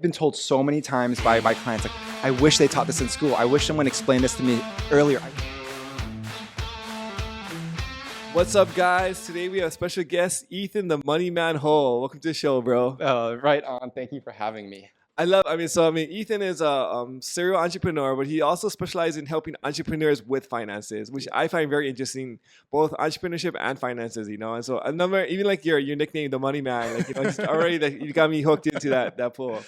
been told so many times by my clients, like, I wish they taught this in school. I wish someone explained this to me earlier. What's up, guys? Today we have special guest, Ethan, the Money Man Ho. Welcome to the show, bro. Right on. Thank you for having me. Ethan is a serial entrepreneur, but he also specializes in helping entrepreneurs with finances, which I find very interesting, both entrepreneurship and finances, And so a number, even like your nickname, the Money Man, just already that you got me hooked into that pool.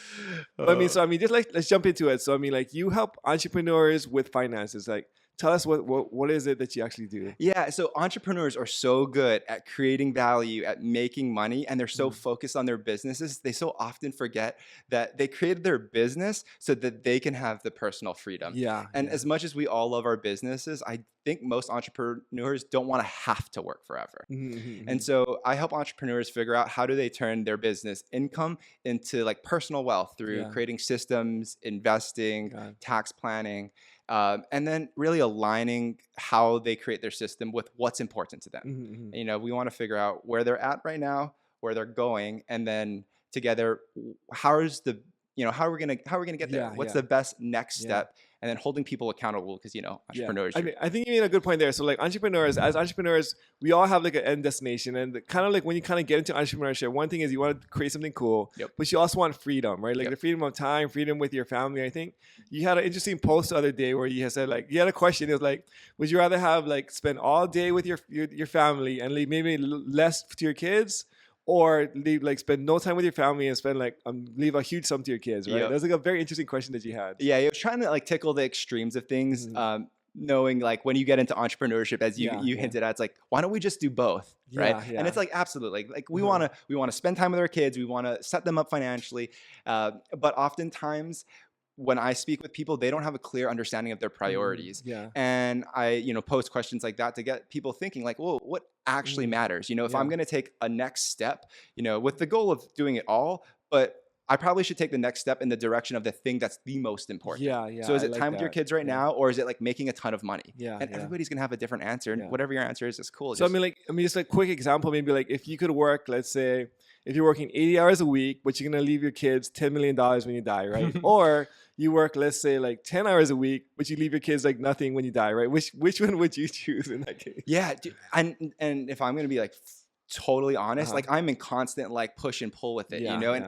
But let's jump into it. So you help entrepreneurs with finances, tell us what is it that you actually do? Yeah, so entrepreneurs are so good at creating value, at making money, and they're so focused on their businesses. They so often forget that they created their business so that they can have the personal freedom. And as much as we all love our businesses, I think most entrepreneurs don't want to have to work forever. And so I help entrepreneurs figure out how do they turn their business income into like personal wealth through creating systems, investing, tax planning, and then really aligning how they create their system with what's important to them. We want to figure out where they're at right now, where they're going, and then together, how are we gonna get there? What's the best next step? And then holding people accountable because entrepreneurs. I think you made a good point there. So as entrepreneurs, we all have like an end destination, and kind of like when you kind of get into entrepreneurship, one thing is you want to create something cool, but you also want freedom, right? Like the freedom of time, freedom with your family. I think you had an interesting post the other day where you had said you had a question. It was like, would you rather have spend all day with your family and leave maybe less to your kids? Or leave spend no time with your family and spend leave a huge sum to your kids, right? That was a very interesting question that you had. Yeah, you're trying to tickle the extremes of things, knowing when you get into entrepreneurship, as you hinted at, it's why don't we just do both, right? And it's absolutely we want to spend time with our kids, we want to set them up financially, but oftentimes when I speak with people, they don't have a clear understanding of their priorities. And I, post questions like that to get people thinking well, what actually matters? If I'm going to take a next step, with the goal of doing it all, but I probably should take the next step in the direction of the thing that's the most important. So is it time with your kids right now, or is it making a ton of money? And everybody's going to have a different answer. And whatever your answer is cool. So just a quick example, maybe if you could work, let's say, if you're working 80 hours a week, but you're going to leave your kids $10 million when you die, right? Or you work, let's say 10 hours a week, but you leave your kids nothing when you die, right? Which one would you choose in that case? Yeah. And if I'm going to be totally honest, I'm in constant push and pull with it,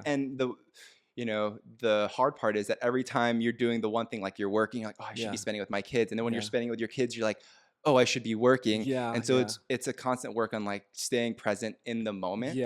and the hard part is that every time you're doing the one thing, you're working, you're I should be spending with my kids. And then when you're spending with your kids, you're oh, I should be working. And so it's a constant work on staying present in the moment.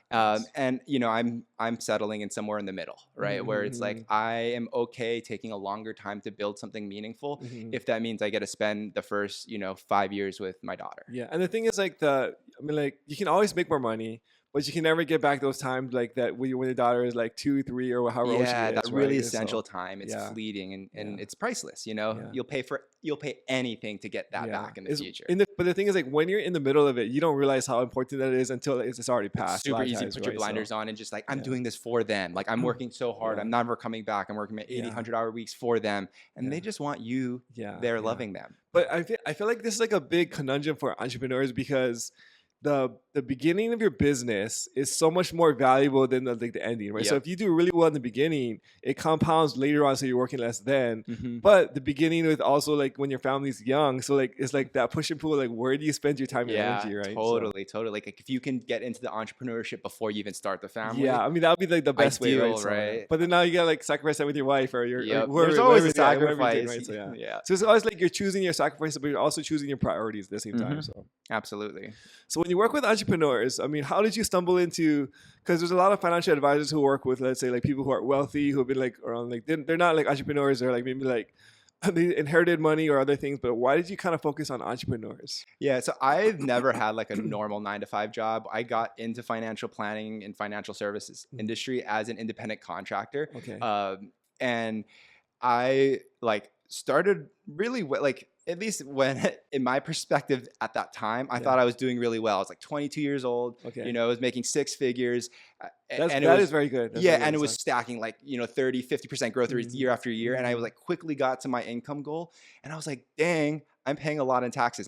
And I'm settling in somewhere in the middle, right? Where it's I am okay taking a longer time to build something meaningful if that means I get to spend the first 5 years with my daughter. And the thing is you can always make more money, but you can never get back those times that when your daughter is 2, 3, or however old she is. Yeah, that really essential time. It's fleeting and it's priceless. You'll pay anything to get that back in the future. But the thing is, when you're in the middle of it, you don't realize how important that is until it's already passed. It's super easy to put your blinders on and just I'm doing this for them. I'm working so hard. I'm never coming back. I'm working 80, 100-hour weeks for them, and they just want you there loving them. But I feel like this is a big conundrum for entrepreneurs because the beginning of your business is so much more valuable than the ending, right? So if you do really well in the beginning, it compounds later on, so you're working less then. But the beginning with also when your family's young, so it's that push and pull, where do you spend your time and energy, right? Totally. If you can get into the entrepreneurship before you even start the family, that would be the best way, right? Right? But then now you got sacrifice time with your wife or your there's always a sacrifice, right? So it's always you're choosing your sacrifice, but you're also choosing your priorities at the same time. So absolutely. So when you work with entrepreneurs, how did you stumble into, because there's a lot of financial advisors who work with, let's say, people who are wealthy, who have been around, they're not entrepreneurs, they're maybe they inherited money or other things, but why did you kind of focus on entrepreneurs? Yeah, so I've never had a normal 9-to-5 job. I got into financial planning and financial services industry as an independent contractor. And I started really at least when, in my perspective at that time, I thought I was doing really well. I was 22 years old. I was making 6 figures. That is very good. And it was stacking 30, 50% growth rates year after year. And I quickly got to my income goal. And I was dang, I'm paying a lot in taxes.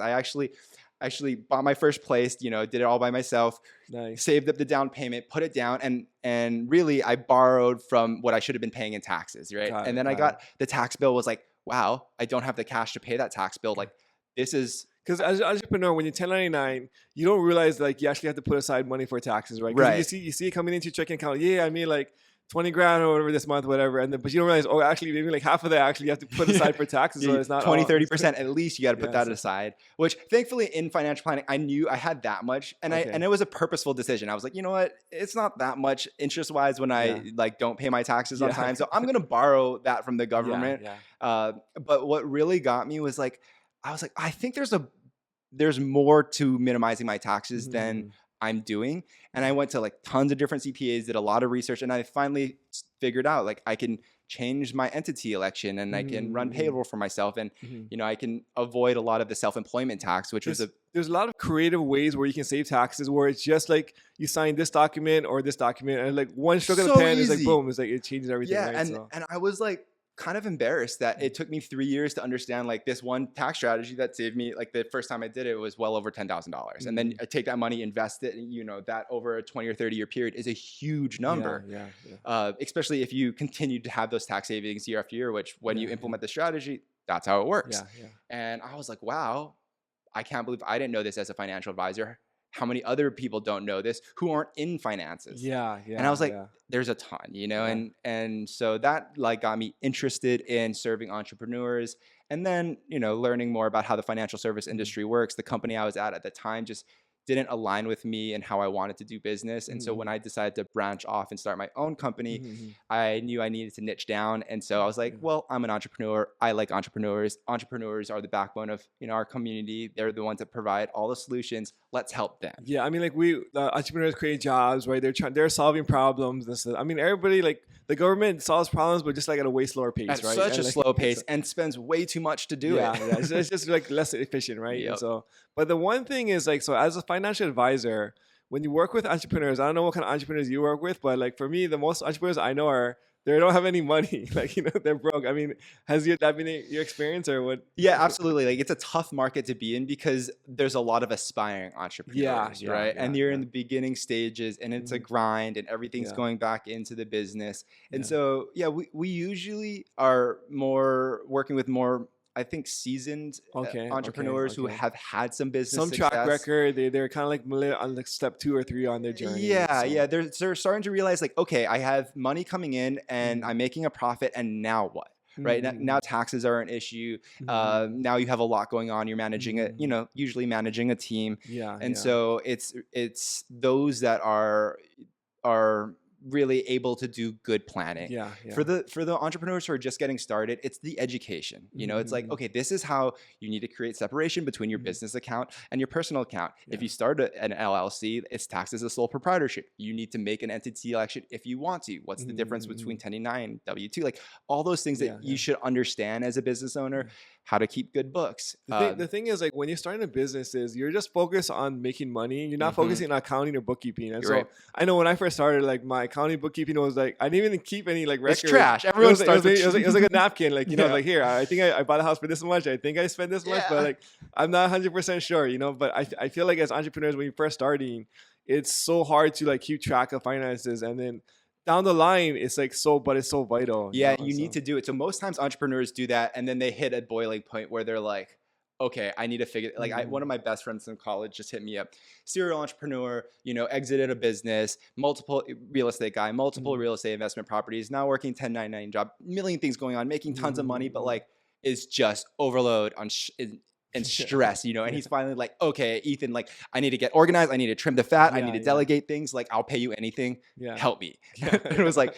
actually bought my first place, you know, did it all by myself, Nice. saved up the down payment, put it down, and really I borrowed from what I should have been paying in taxes, right? Got And it. then I Got it. got the tax bill, was like, wow, I don't have the cash to pay that tax bill. Like, this is Because as an entrepreneur, when you're 1099, you don't realize like you actually have to put aside money for taxes, right? 'Cause right. you see it coming into your checking account. Yeah, I made like 20 grand or whatever this month, whatever, and then but you don't realize, oh, actually maybe like half of that actually you have to put aside for taxes, so it's not 20, all. 30% at least you got to put Yeah. that aside, which thankfully in financial planning, I knew I had that much. And Okay. and it was a purposeful decision. I was like, you know what? It's not that much interest wise when I Yeah. like don't pay my taxes on Yeah. time. So I'm going to borrow that from the government. Yeah. But what really got me was like, I was like, I think there's more to minimizing my taxes than Mhm. I'm doing. And I went to like tons of different CPAs, did a lot of research, and I finally figured out like I can change my entity election and I can run Mhm. payroll for myself. And, Mhm. you know, I can avoid a lot of the self-employment tax, which was There's a lot of creative ways where you can save taxes where it's just like you sign this document or this document and like one stroke of the so pen is like easy. boom, it's like it changes everything, Yeah, right? and So and I was like kind of embarrassed that it took me 3 years to understand like this one tax strategy that saved me. Like the first time I did it was well over $10,000, and then I take that money, invest it, and you know that over a 20 or 30-year period is a huge number. yeah. Especially if you continue to have those tax savings year after year, which when you Yeah. implement the strategy, that's how it works. Yeah. And I was like, wow, I can't believe I didn't know this as a financial advisor. How many other people don't know this who aren't in finances? Yeah. And I was like, Yeah. there's a ton, you know, Yeah. and so that like got me interested in serving entrepreneurs, and then, you know, learning more about how the financial service Mhm. industry works. The company I was at the time just didn't align with me and how I wanted to do business. And so when Mhm. I decided to branch off and start my own company, Mhm. I knew I needed to niche down. And so I was like, Yeah. well, I'm an entrepreneur. I like entrepreneurs. Entrepreneurs are the backbone of, you know, our community. They're the ones that provide all the solutions. Let's help them. Yeah, I mean, like entrepreneurs create jobs, right? They're solving problems and stuff. I mean, everybody like the government solves problems, but just like at a way slower pace, At right? such And a like, slow so- pace and spends way too much to do yeah, it. yeah. It's just like less efficient, right? And Yep. so, but the one thing is like, so as a financial advisor, when you work with entrepreneurs, I don't know what kind of entrepreneurs you work with, but like for me, the most entrepreneurs I know are they don't have any money, like you know they're broke. I mean, that been your experience or what? Yeah, absolutely. Like it's a tough market to be in because there's a lot of aspiring entrepreneurs, right? And you're in the beginning stages and it's a Mhm. grind and everything's Yeah. going back into the business. And Yeah. so, yeah, we usually are more working with more, I think, seasoned entrepreneurs who Okay. have had some business Some track success. record. They're kind of like on like step 2 or 3 on their journey. Yeah, so. yeah. They're starting to realize like, okay, I have money coming in and Mhm. I'm making a profit, and now what? Right now, taxes are an issue. Mhm. Now you have a lot going on. You're managing it, you Mhm. know, usually managing a team, Yeah, and yeah. so it's those that are really able to do good planning. Yeah, yeah. For the entrepreneurs who are just getting started, it's the education. You know, it's like, Mhm. okay, this is how you need to create separation between your Mhm. business account and your personal account. If Yeah. you start an LLC, it's taxed as a sole proprietorship. You need to make an entity election if you want to. What's the difference between 1099, W2? Like all those things Yeah, that you yeah. should understand as a business owner, Yeah. how to keep good books. The thing is, like, when you're starting a business, is you're just focused on making money. You're not Mhm. focusing on accounting or bookkeeping. And You're so right. I know when I first started, like, my accounting bookkeeping was like I didn't even keep any like record. It's trash. Everyone starts with it was like a napkin, like you know, Yeah. like here. I think I bought a house for this much. I think I spent this much, but Yeah. like I'm not 100% sure, you know. But I feel like as entrepreneurs, when you're first starting, it's so hard to like keep track of finances, and then down the line, it's like but it's so vital. Yeah, know, you need so. to do it. So most times entrepreneurs do that, and then they hit a boiling point where they're like, okay, I need to figure like one of my best friends in college just hit me up. Serial entrepreneur, you know, exited a business, multiple real estate guy, multiple real estate investment properties, now working 1099 job, million things going on, making tons of money, but like is just overload on and stress, you know. And he's finally like, okay, Ethan, like I need to get organized, I need to trim the fat, I need to delegate things, like I'll pay you anything. Yeah. Help me. And it was like,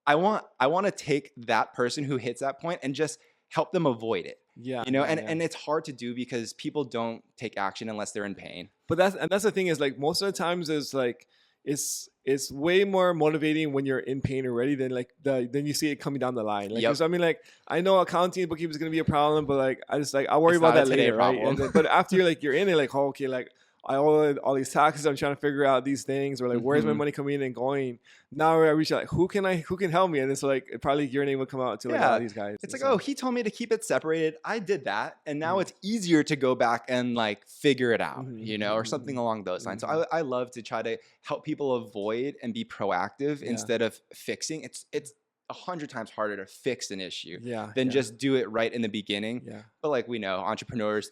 I want to take that person who hits that point and just help them avoid it. Yeah, You know, yeah, and it's hard to do because people don't take action unless they're in pain. But that's the thing is like most of the times is like it's way more motivating when you're in pain already than like then you see it coming down the line. Like 'cause I mean, like I know accounting bookkeeping is gonna be a problem, but like I worry It's about not a that today later, right? problem. But after you're in it, like, oh, okay, like I owe all these taxes. I'm trying to figure out these things, or like, where's my money coming in and going? Now I reach out, like, who can help me? And it's like, probably your name will come out to like a lot of these guys. It's like, oh, he told me to keep it separated. I did that. And now it's easier to go back and like figure it out, or something along those lines. So I love to try to help people avoid and be proactive instead of fixing. It's 100 times harder to fix an issue than just do it right in the beginning. But like we know, entrepreneurs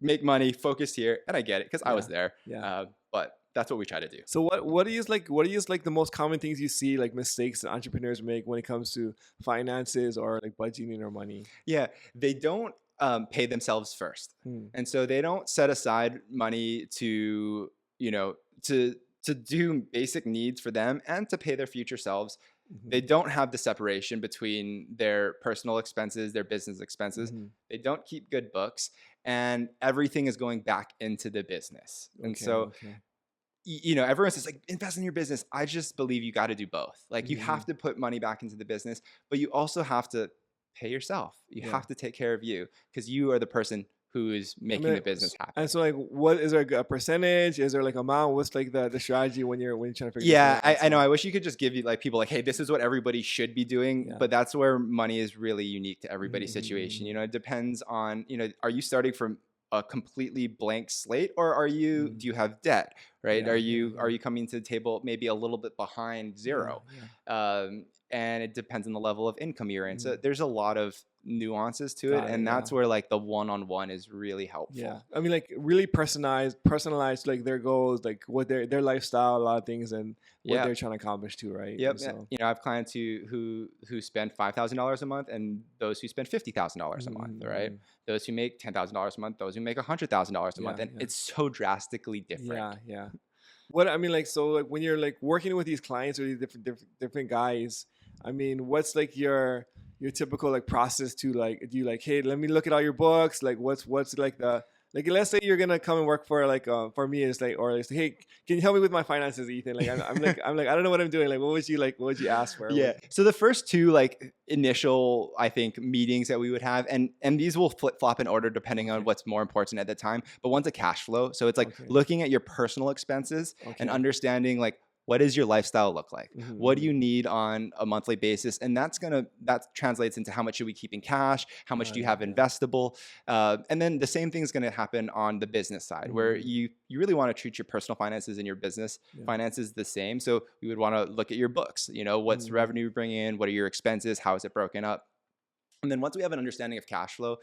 make money, focused here, and I get it because I was there. But that's what we try to do. So what do you like the most common things you see, like mistakes that entrepreneurs make when it comes to finances or like budgeting or money? Yeah, they don't pay themselves first, and so they don't set aside money to to do basic needs for them and to pay their future selves. They don't have the separation between their personal expenses, their business expenses. They don't keep good books, and everything is going back into the business. And so, everyone says like, invest in your business. I just believe you got to do both. Like you have to put money back into the business, but you also have to pay yourself. You have to take care of you because you are the person who is making the business happen. And so like, what is there a percentage? Is there like amount? What's like the strategy when you're trying to figure this out? I know. I wish you could just give you like people like, hey, this is what everybody should be doing. But that's where money is really unique to everybody's situation. It depends on, are you starting from a completely blank slate, or do you have debt, right? Are you coming to the table maybe a little bit behind zero? And it depends on the level of income you're in. So there's a lot of nuances to it, and that's where like the one-on-one is really helpful. I mean, like really personalized like their goals, like what their lifestyle, a lot of things, and what they're trying to accomplish too, right? So, I have clients who spend $5,000 a month, and those who spend $50,000 a month, right? Those who make $10,000 a month, those who make $100,000 a month, and it's so drastically different. What I mean, like, so like when you're like working with these clients or these different guys, I mean, what's like your typical like process to like, do you like, hey, let me look at all your books? Like what's like the, like, let's say you're going to come and work for like, for me, it's like, or it's like, hey, can you help me with my finances, Ethan? Like, I'm like, I don't know what I'm doing. Like, what would you ask for? So the first two, like initial, I think meetings that we would have, and these will flip flop in order depending on what's more important at the time. But one's a cash flow. So it's like looking at your personal expenses and understanding like, what does your lifestyle look like? What do you need on a monthly basis? And that translates into how much should we keep in cash? How much do you have investable? And then the same thing is going to happen on the business side, where you really want to treat your personal finances and your business finances the same. So we would want to look at your books. What's revenue you bring in? What are your expenses? How is it broken up? And then once we have an understanding of cash flow,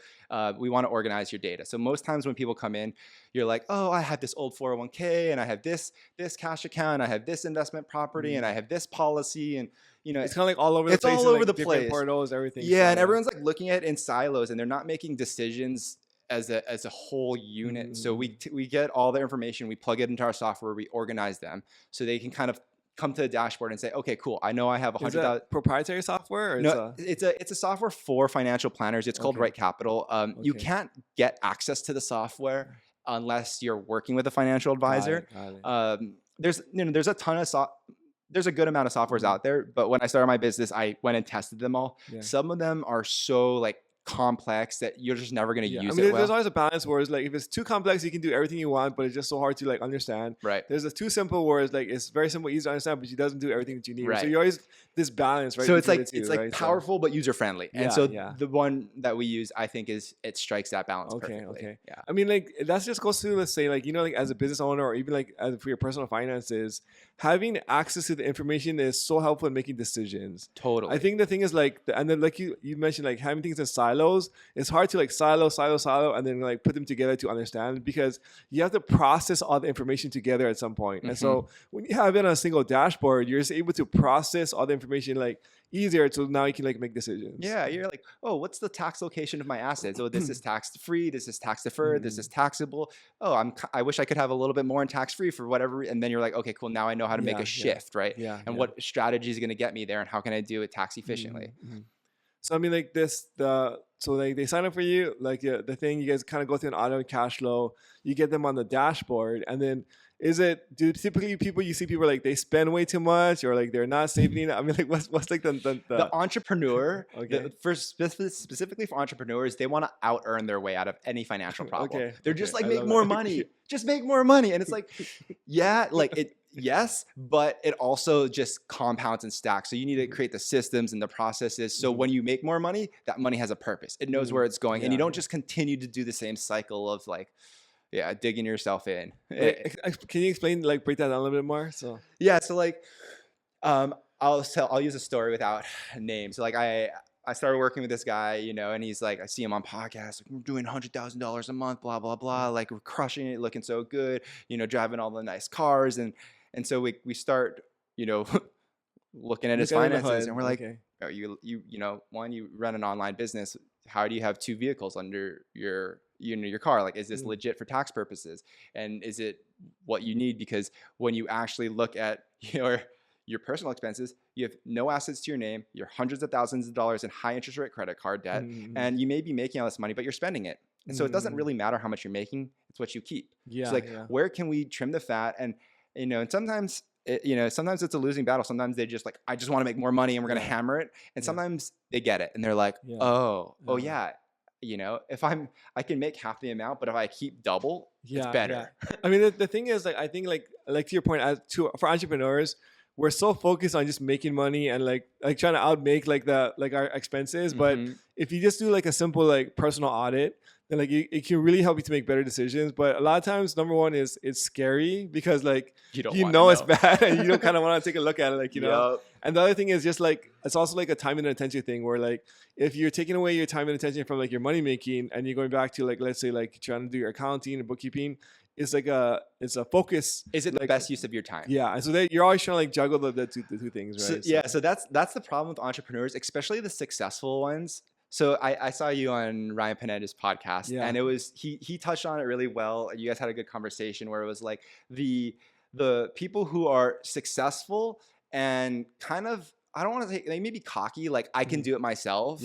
we want to organize your data. So most times when people come in, you're like, oh, I have this old 401k, and I have this cash account, I have this investment property, and I have this policy, and it's kind of like all over the place. It's all over the place. Portals, everything. And everyone's like looking at it in silos, and they're not making decisions as a whole unit. So we get all the information, we plug it into our software, we organize them, so they can kind of come to the dashboard and say, okay, cool, I know I have 100,000. Proprietary software? Or no, it's a software for financial planners. It's called Right Capital. You can't get access to the software unless you're working with a financial advisor. Got it. There's a ton of there's a good amount of softwares out there, but when I started my business, I went and tested them all. Some of them are so like complex that you're just never going to use it well. There's always a balance where it's like, if it's too complex, you can do everything you want, but it's just so hard to like understand. There's a too simple where it's like, it's very simple, easy to understand, but it doesn't do everything that you need. So you always this balance, right? So it's like powerful but user friendly. And so the one that we use, I think, it strikes that balance perfectly. I mean, like that just goes to, let's say, like, like as a business owner, or even like for your personal finances, having access to the information is so helpful in making decisions. Totally. I think the thing is like, and then like you mentioned, like having things in silos, it's hard to like silo, and then like put them together to understand, because you have to process all the information together at some point. And so when you have it on a single dashboard, you're just able to process all the information like easier, so now you can like make decisions. You're like, oh, what's the tax location of my assets? Oh, this is tax free, this is tax deferred, this is taxable. Oh, I wish I could have a little bit more in tax free for whatever. And then you're like, okay, cool, now I know how to make a shift, right? And what strategy is going to get me there, and how can I do it tax efficiently? So I mean, like so like they sign up for you, like the thing, you guys kind of go through an auto cash flow, you get them on the dashboard, and then do typically people, you see people like they spend way too much or like they're not saving enough? I mean, like what's like The entrepreneur, okay. specifically for entrepreneurs, they want to out earn their way out of any financial problem. Okay, They're okay, just like, I make love more that. money, just make more money. And it's like, yeah, like it, yes, but it also just compounds and stacks. So you need to create the systems and the processes. So when you make more money, that money has a purpose. It knows where it's going. And you don't just continue to do the same cycle of like, yeah, digging yourself in. Can you explain, like break that down a little bit more? So Yeah, so like, I'll use a story without names. So like I started working with this guy, you know, and he's like, I see him on podcasts, like, we're doing $100,000 a month, blah blah blah, like we're crushing it, looking so good, you know, driving all the nice cars, and so we start, you know, looking at his finances, and we're like, oh, you know, one, you run an online business. How do you have 2 vehicles under your car? Like, is this legit for tax purposes? And is it what you need? Because when you actually look at your personal expenses, you have no assets to your name, you're hundreds of thousands of dollars in high interest rate credit card debt, and you may be making all this money, but you're spending it. And so it doesn't really matter how much you're making, it's what you keep. Yeah. So like, where can we trim the fat? And, you know, and sometimes, sometimes it's a losing battle. Sometimes they just like, I just want to make more money and we're going to hammer it. And sometimes they get it and they're like, oh yeah. You know, if I can make half the amount, but if I keep double, it's better. I mean, the thing is, like, I think like to your point, for entrepreneurs, we're so focused on just making money and like trying to outmake like our expenses. But if you just do like a simple like personal audit, then like it can really help you to make better decisions. But a lot of times, number one is it's scary because like you know it's bad and you don't kind of want to take a look at it, like, you know. And the other thing is just like, it's also like a time and attention thing where like if you're taking away your time and attention from like your money making and you're going back to like, let's say like trying to do your accounting and bookkeeping, it's a focus. Is it like, the best use of your time? Yeah. And so you're always trying to like juggle the two things, right? So that's the problem with entrepreneurs, especially the successful ones. So I saw you on Ryan Panetta's podcast, and it was he touched on it really well. You guys had a good conversation where it was like the people who are successful and kind of, I don't want to say, they may be cocky, like I can do it myself.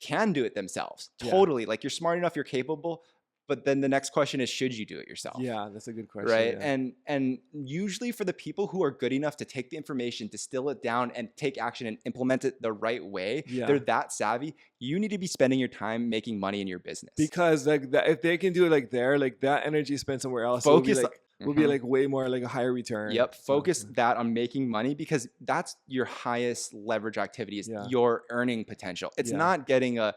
Can do it themselves. Totally. Like, you're smart enough, you're capable. But then the next question is, should you do it yourself? Yeah, that's a good question. Right. Yeah. And usually for the people who are good enough to take the information, distill it down, and take action and implement it the right way, they're that savvy. You need to be spending your time making money in your business. Because like if they can do it like there, like that energy spent somewhere else, focus will be like way more like a higher return. Yep. Focus that on making money, because that's your highest leverage activity, is your earning potential. It's not getting a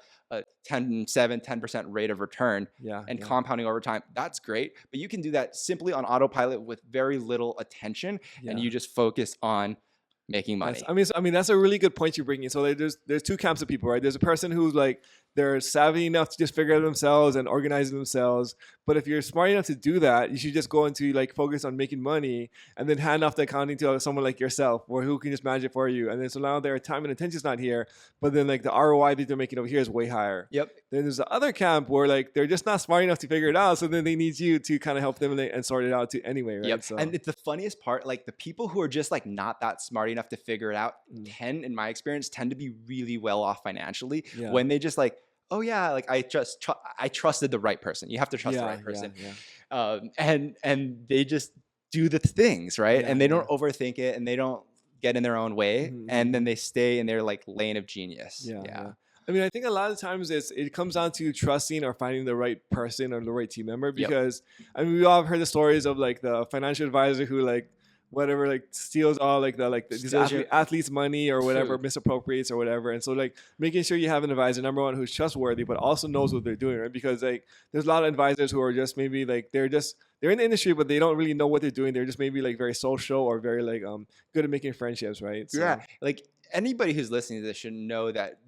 10% rate of return and compounding over time. That's great. But you can do that simply on autopilot with very little attention, and you just focus on making money. I mean, that's a really good point you're bringing. So there's 2 camps of people, right? There's a person who's like, they're savvy enough to just figure it out themselves and organize it themselves. But if you're smart enough to do that, you should just go into like focus on making money and then hand off the accounting to someone like yourself, or who can just manage it for you. And then so now their time and attention is not here, but then like the ROI that they're making over here is way higher. Yep. Then there's the other camp where like they're just not smart enough to figure it out, so then they need you to kind of help them and sort it out anyway, right? Yep. So. And it's the funniest part, like the people who are just like not that smart enough to figure it out in my experience, tend to be really well off financially when they just like, oh yeah, like I trusted the right person. You have to trust the right person. And they just do the things, right? And they don't overthink it, and they don't get in their own way, and then they stay in their like lane of genius. I mean, I think a lot of times it comes down to trusting or finding the right person or the right team member, because I mean, we all have heard the stories of like the financial advisor who like whatever, like steals all like these athletes' money or whatever, misappropriates or whatever. And so like making sure you have an advisor, number one, who's trustworthy, but also knows what they're doing, right? Because like there's a lot of advisors who are just maybe like they're in the industry, but they don't really know what they're doing. They're just maybe like very social or very like good at making friendships, right? So, like anybody who's listening to this should know that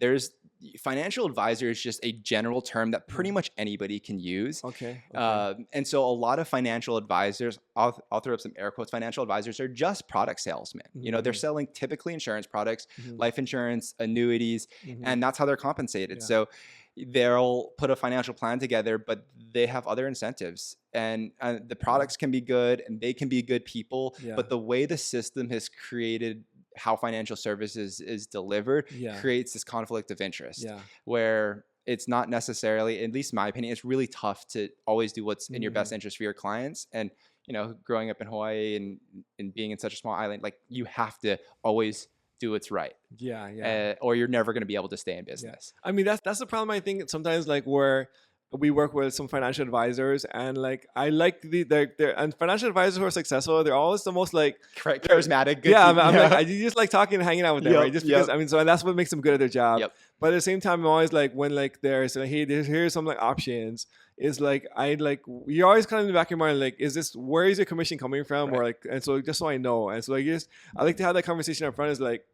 financial advisor is just a general term that pretty much anybody can use. Okay. And so a lot of financial advisors, I'll throw up some air quotes, financial advisors are just product salesmen. You know, they're selling typically insurance products, life insurance, annuities, and that's how they're compensated. So they'll put a financial plan together, but they have other incentives, and the products can be good and they can be good people, but the way the system has created how financial services is delivered creates this conflict of interest where it's not necessarily, at least in my opinion, it's really tough to always do what's in your best interest for your clients. And, you know, growing up in Hawaii and being in such a small island, like you have to always do what's right. Yeah. Or you're never going to be able to stay in business. I mean, that's the problem. I think sometimes like where we work with some financial advisors, and like I like and financial advisors who are successful, they're always the most like charismatic. Good yeah, I'm like I just like talking and hanging out with them, right? Just because I mean, so and that's what makes them good at their job. But at the same time, I'm always like when like there's like, hey, here's some like options. Is like you're always kind of in the back of your mind like, is this, where is your commission coming from, or like, and so just so I know, and so I guess I like to have that conversation up front. Is like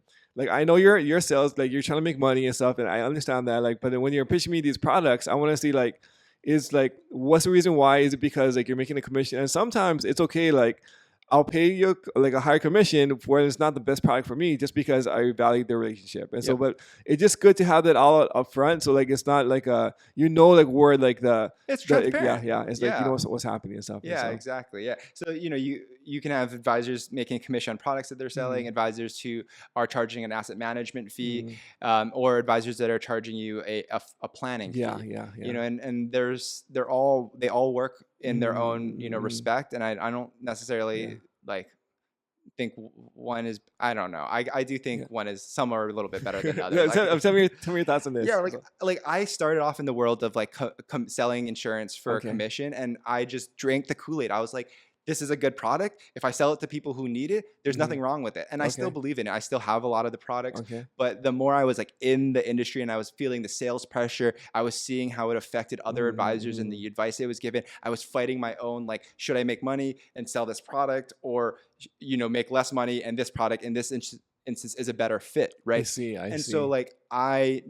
I know your sales, like you're trying to make money and stuff, and I understand that, like, but then when you're pitching me these products, I want to see like, is like, what's the reason why? Is it because like you're making a commission? And sometimes it's okay, like I'll pay you like a higher commission when it's not the best product for me, just because I value the relationship. And so, but it's just good to have that all up front. So like, it's not like like where like it's transparent. It's like, you know what's happening and stuff. Yeah, exactly. Yeah. So, you know, you can have advisors making a commission on products that they're selling, advisors who are charging an asset management fee, or advisors that are charging you a planning fee. Yeah. You know, and they all work in their own, you know, respect. And I don't necessarily like think one is, I don't know. I do think one is somewhere a little bit better than the other. Tell me your thoughts on this. Yeah, like I started off in the world of like selling insurance for a commission, and I just drank the Kool-Aid. I was like, this is a good product. If I sell it to people who need it, there's nothing wrong with it. And I still believe in it. I still have a lot of the products. But the more I was like in the industry and I was feeling the sales pressure, I was seeing how it affected other advisors and the advice it was given. I was fighting my own, like, should I make money and sell this product, or, you know, make less money and this product in this instance is a better fit, right? I see. So like I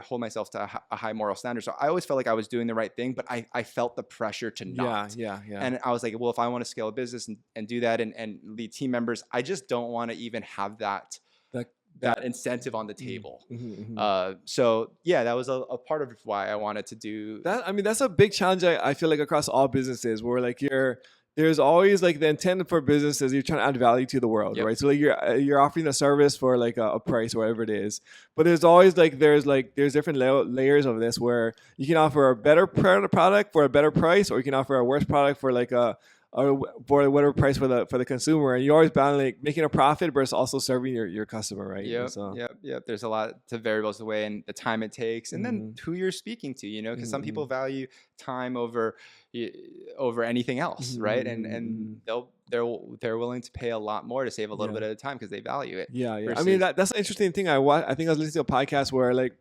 hold myself to a high moral standard. So I always felt like I was doing the right thing, but I felt the pressure to not. Yeah. And I was like, well, if I want to scale a business and do that and lead team members, I just don't want to even have that incentive on the table. So yeah, that was a part of why I wanted to do that. I mean, that's a big challenge. I feel like across all businesses, where like there's always like the intent for businesses, you're trying to add value to the world, right? So like you're offering a service for like a price, whatever it is. But there's always like there's different layers of this, where you can offer a better product for a better price, or you can offer a worse product for like for whatever price for the consumer. And you always balance like making a profit versus also serving your customer, right? Yep. There's a lot of variables the way and the time it takes, and then who you're speaking to, you know, because some people value time over anything else, right? And they're willing to pay a lot more to save a little bit at a time because they value it. I mean, that's an interesting thing. I think I was listening to a podcast where like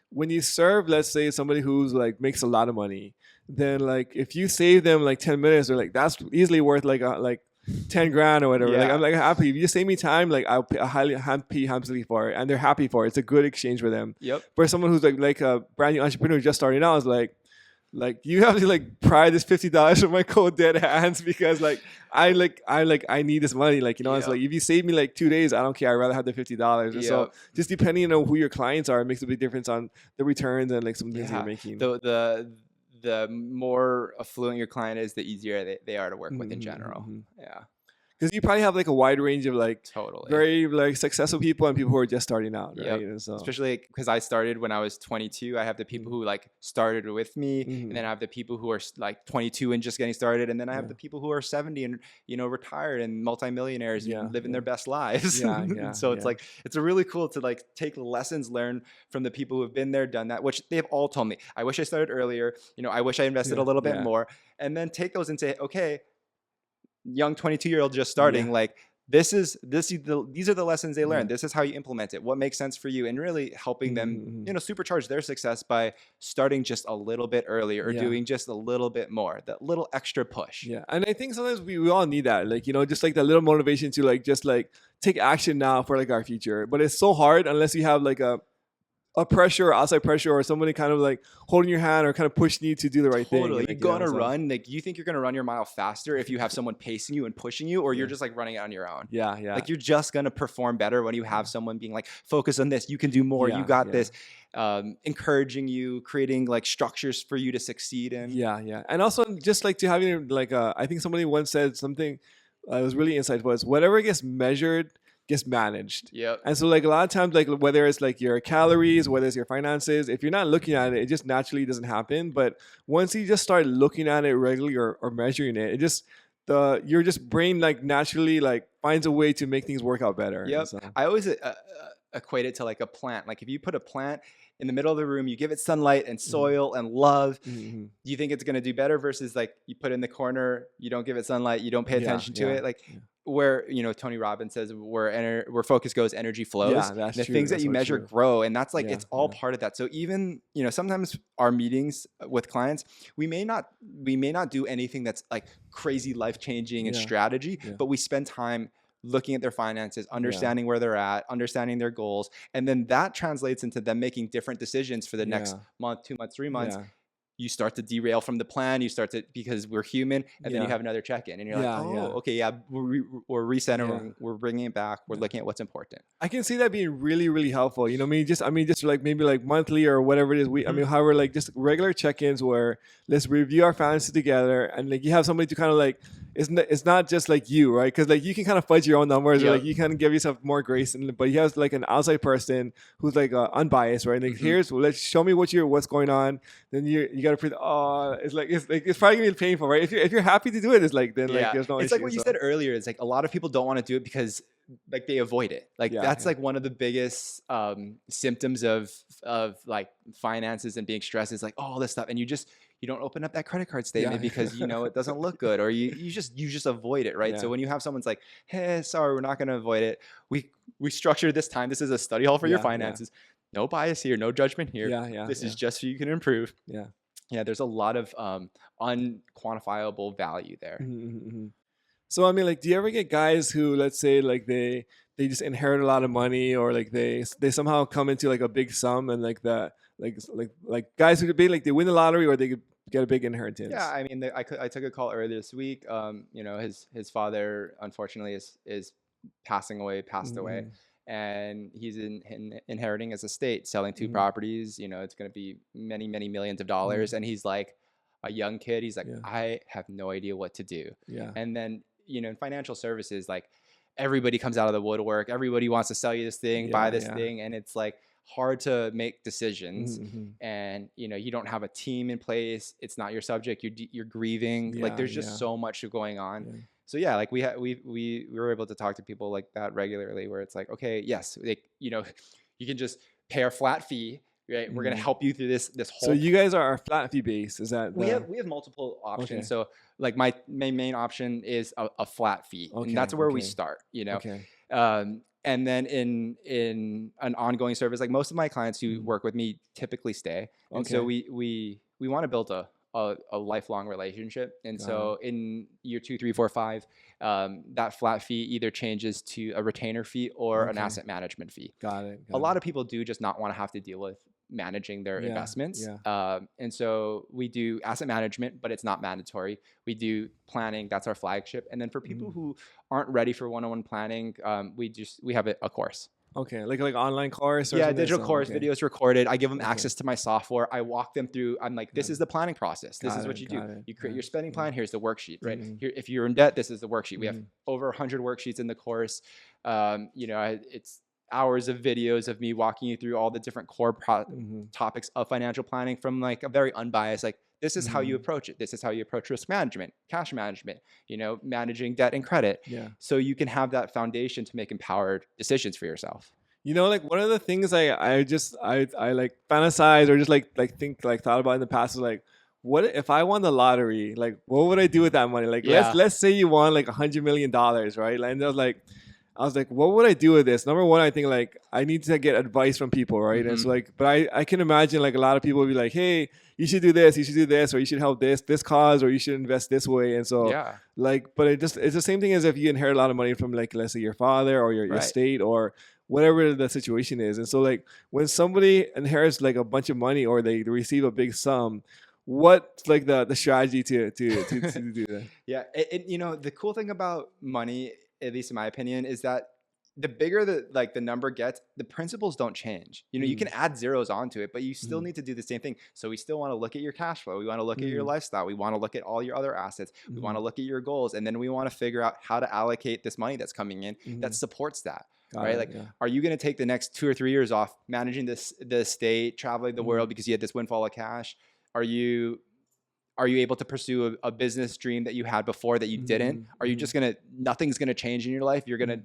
when you serve, let's say, somebody who's like makes a lot of money, then like if you save them like 10 minutes, they're like, that's easily worth like 10 grand or whatever. Like I'm like happy. If you save me time, like I'll pay happily for it, and they're happy for it. It's a good exchange for them. For someone who's like a brand new entrepreneur just starting out, is like you have to like pry this $50 from my cold dead hands, because like I need this money. Like, you know, it's like if you save me like 2 days, I don't care. I'd rather have the $50. And so just depending on who your clients are, it makes a big difference on the returns and like some things you're making. The more affluent your client is, the easier they are to work with in general. Yeah. Because you probably have like a wide range of like very like successful people and people who are just starting out, right? So. Especially because I started when I was 22. I have the people who like started with me, and then I have the people who are like 22 and just getting started, and then I have the people who are 70 and, you know, retired and multimillionaires and living their best lives. So it's like it's really cool to like take the lessons learned from the people who have been there, done that, which they've all told me. I wish I started earlier. You know, I wish I invested a little bit more, and then take those and say, okay, young 22-year-old just starting, like these are the lessons they learned. This is how you implement it. What makes sense for you, and really helping them, you know, supercharge their success by starting just a little bit earlier or doing just a little bit more, that little extra push. And I think sometimes we all need that, like, you know, just like that little motivation to like just like take action now for like our future. But it's so hard unless you have like a pressure, outside pressure, or somebody kind of like holding your hand or kind of pushing you to do the right thing. Like, you go on a run, like you think you're going to run your mile faster if you have someone pacing you and pushing you, or you're just like running it on your own. Like you're just going to perform better when you have someone being like, focus on this, you can do more, you got this, encouraging you, creating like structures for you to succeed in. And also just like to having like I think somebody once said something that was really insightful, is whatever gets measured gets managed. Yep. And so like a lot of times, like whether it's like your calories, whether it's your finances, if you're not looking at it, it just naturally doesn't happen. But once you just start looking at it regularly or measuring it, it just your just brain like naturally like finds a way to make things work out better. Yep. So, I always equate it to like a plant. Like if you put a plant in the middle of the room, you give it sunlight and soil and love. mm-hmm. Do you think it's going to do better versus like you put it in the corner, you don't give it sunlight, you don't pay attention to it? Like where, you know, Tony Robbins says where focus goes, energy flows. Yeah, that's the true. things That's that you so measure true. grow. And that's like, it's all part of that. So even, you know, sometimes our meetings with clients, we may not do anything that's like crazy life-changing and strategy, but we spend time looking at their finances, understanding where they're at, understanding their goals. And then that translates into them making different decisions for the next month, 2 months, 3 months. You start to derail from the plan. You start to, because we're human, and then you have another check-in and you're like, oh, okay, we're recentering, we're bringing it back. We're looking at what's important. I can see that being really, really helpful. You know, I mean, just like maybe like monthly or whatever it is. I mean, however, like just regular check-ins where let's review our finances together, and like you have somebody to kind of like, it's not just like you, right? Because like you can kind of fudge your own numbers, or like you kind of give yourself more grace, but you have like an outside person who's like unbiased, right? Like let's show me what's going on. Then you got to it's probably gonna be painful, right? If you're happy to do it, it's like then like there's no issue. It's like what you said earlier. It's like a lot of people don't want to do it because like they avoid it. Like that's like one of the biggest symptoms of like finances and being stressed is like all this stuff, and you don't open up that credit card statement because you know it doesn't look good, or you just avoid it, right? So when you have someone's like, hey, sorry, we're not going to avoid it. We structured this time. This is a study hall for your finances. No bias here, no judgment here. This is just so you can improve. Yeah, there's a lot of unquantifiable value there. So I mean, like, do you ever get guys who, let's say, like they just inherit a lot of money, or like they somehow come into like a big sum, and like that, like guys who could be like they win the lottery or they could get a big inheritance? Yeah, I mean, I took a call earlier this week. You know, his father unfortunately is passed away, and he's inheriting his estate, selling 2 properties. You know, it's going to be many millions of dollars, and he's like a young kid. He's like, I have no idea what to do. And then, you know, in financial services, like everybody comes out of the woodwork. Everybody wants to sell you this thing, buy this thing, and it's like hard to make decisions. And you know, you don't have a team in place. It's not your subject. You're grieving. Like there's just so much going on. So yeah, like we were able to talk to people like that regularly, where it's like, okay, yes, like, you know, you can just pay a flat fee. Right, we're gonna help you through this whole. So you guys are flat fee based, is that? We have multiple options. Okay. So like my main option is a flat fee, and that's where we start. You know, and then in an ongoing service, like most of my clients who work with me typically stay, and so we want to build a lifelong relationship. And so in year 2, 3, 4, 5, that flat fee either changes to a retainer fee or an asset management fee. Got it. A lot of people do just not want to have to deal with managing their investments. And so we do asset management, but it's not mandatory. We do planning. That's our flagship. And then for people who aren't ready for one-on-one planning, we have a course. Okay, like online course? Or digital course, videos recorded. I give them access to my software. I walk them through. I'm like, this is the planning process. This is what you do. You create your spending plan. Here's the worksheet, right? Here, if you're in debt, this is the worksheet. We have over 100 worksheets in the course. You know, it's hours of videos of me walking you through all the different core topics of financial planning from like a very unbiased, like, this is how you approach it. This is how you approach risk management, cash management, you know, managing debt and credit. So you can have that foundation to make empowered decisions for yourself. You know, like one of the things I like fantasize or just thought about in the past is like, what if I won the lottery? Like, what would I do with that money? Like, let's say you won like $100 million, right? And I was like, what would I do with this? Number one, I think like I need to get advice from people, right? And so like, but I can imagine like a lot of people would be like, hey, you should do this, or you should help this cause, or you should invest this way. And so like, but it's the same thing as if you inherit a lot of money from like, let's say your father or your estate or whatever the situation is. And so like when somebody inherits like a bunch of money or they receive a big sum, what's like the strategy to do that? Yeah. You know, the cool thing about money, at least in my opinion, is that the bigger the number gets, the principles don't change. You know, you can add zeros onto it, but you still need to do the same thing. So we still want to look at your cash flow. We want to look at your lifestyle. We want to look at all your other assets. We want to look at your goals. And then we want to figure out how to allocate this money that's coming in that supports that. right? Like, are you going to take the next 2 or 3 years off managing the estate, traveling the world because you had this windfall of cash? Are you able to pursue a business dream that you had before that you didn't? Are you just nothing's going to change in your life? You're going to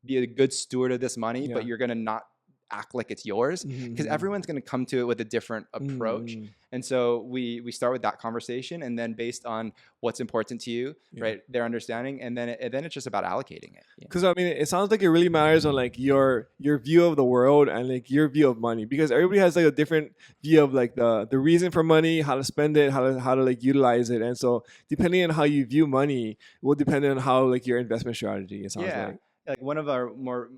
be a good steward of this money, but you're going to not act like it's yours, because everyone's going to come to it with a different approach. And so we start with that conversation, and then based on what's important to you, right, their understanding, and then it's just about allocating it. Because I mean, it sounds like it really matters on like your view of the world and like your view of money, because everybody has like a different view of like the reason for money, how to spend it, how to like utilize it. And so depending on how you view money will depend on how like your investment strategy, it sounds like one of our more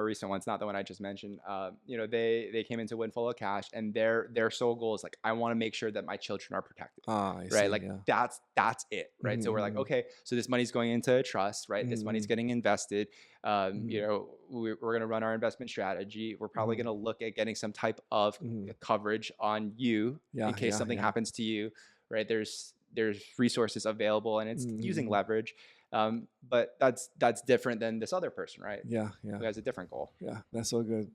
recent ones, not the one I just mentioned, they came into windfall of cash, and their sole goal is like, I want to make sure that my children are protected. Right? Like that's it, right? So we're like, okay, so this money's going into a trust, right? This money's getting invested. We're going to run our investment strategy. We're probably going to look at getting some type of coverage on you in case something happens to you, right? There's resources available, and it's using leverage. But that's different than this other person, right? Who has a different goal. That's so good.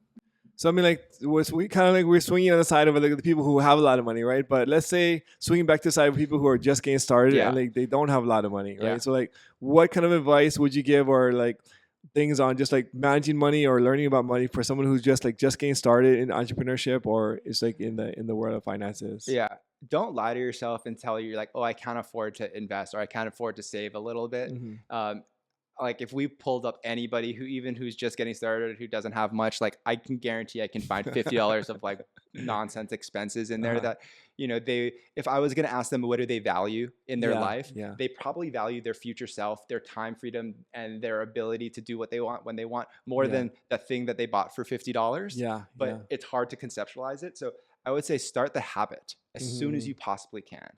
So I mean, like, we're swinging on the side of like the people who have a lot of money, right? But let's say swinging back to the side of people who are just getting started and like they don't have a lot of money, right? So like, what kind of advice would you give, or like things on just like managing money or learning about money for someone who's just getting started in entrepreneurship, or is like in the world of finances? Don't lie to yourself and tell you like, oh, I can't afford to invest, or I can't afford to save a little bit. Like if we pulled up anybody who's just getting started, who doesn't have much, like I can guarantee I can find $50 of like nonsense expenses in there that, if I was going to ask them, what do they value in their life? They probably value their future self, their time freedom, and their ability to do what they want when they want, more than the thing that they bought for $50. But it's hard to conceptualize it. So I would say start the habit as soon as you possibly can.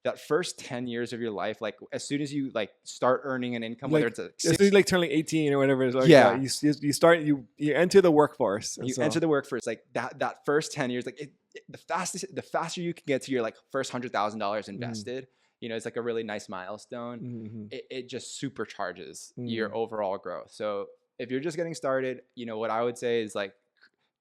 That first 10 years of your life, like as soon as you like start earning an income, whether it's as soon as you turn like 18 or whatever, it's like, you enter the workforce. Enter the workforce, like that first 10 years, like the faster you can get to your like first $100,000 invested, it's like a really nice milestone. It just supercharges your overall growth. So if you're just getting started, what I would say is like,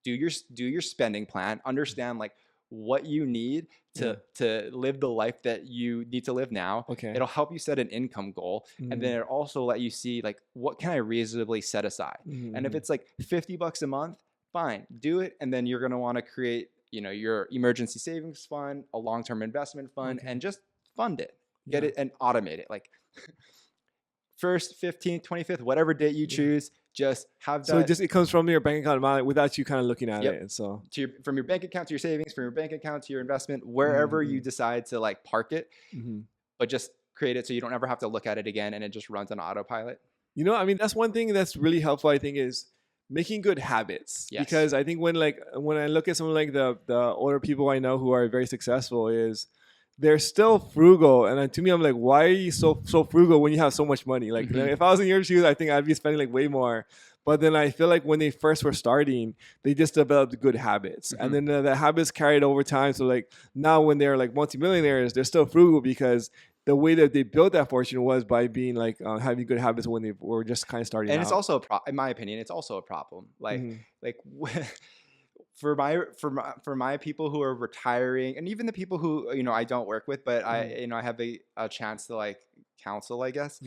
do your spending plan, understand like what you need to live the life that you need to live now. It'll help you set an income goal, and then it'll also let you see like, what can I reasonably set aside? And if it's like $50 a month, fine, do it. And then you're going to want to create, your emergency savings fund, a long-term investment fund, and just fund it, get it and automate it. Like first, 15th, 25th, whatever date you choose, just have that. So it comes from your bank account without you kind of looking at it. And so from your bank account to your savings, from your bank account to your investment, wherever you decide to like park it, but just create it so you don't ever have to look at it again, and it just runs on autopilot. I mean, that's one thing that's really helpful, I think, is making good habits. Because I think when I look at some of like the older people I know who are very successful, is they're still frugal, and to me, I'm like, why are you so frugal when you have so much money? Like, if I was in your shoes, I think I'd be spending like way more. But then I feel like when they first were starting, they just developed good habits, and then the habits carried over time. So like now, when they're like multimillionaires, they're still frugal because the way that they built that fortune was by being like having good habits when they were just kind of starting. And it's also, in my opinion, it's also a problem. Like For my people who are retiring, and even the people who I don't work with, but I have a chance to like counsel, I guess.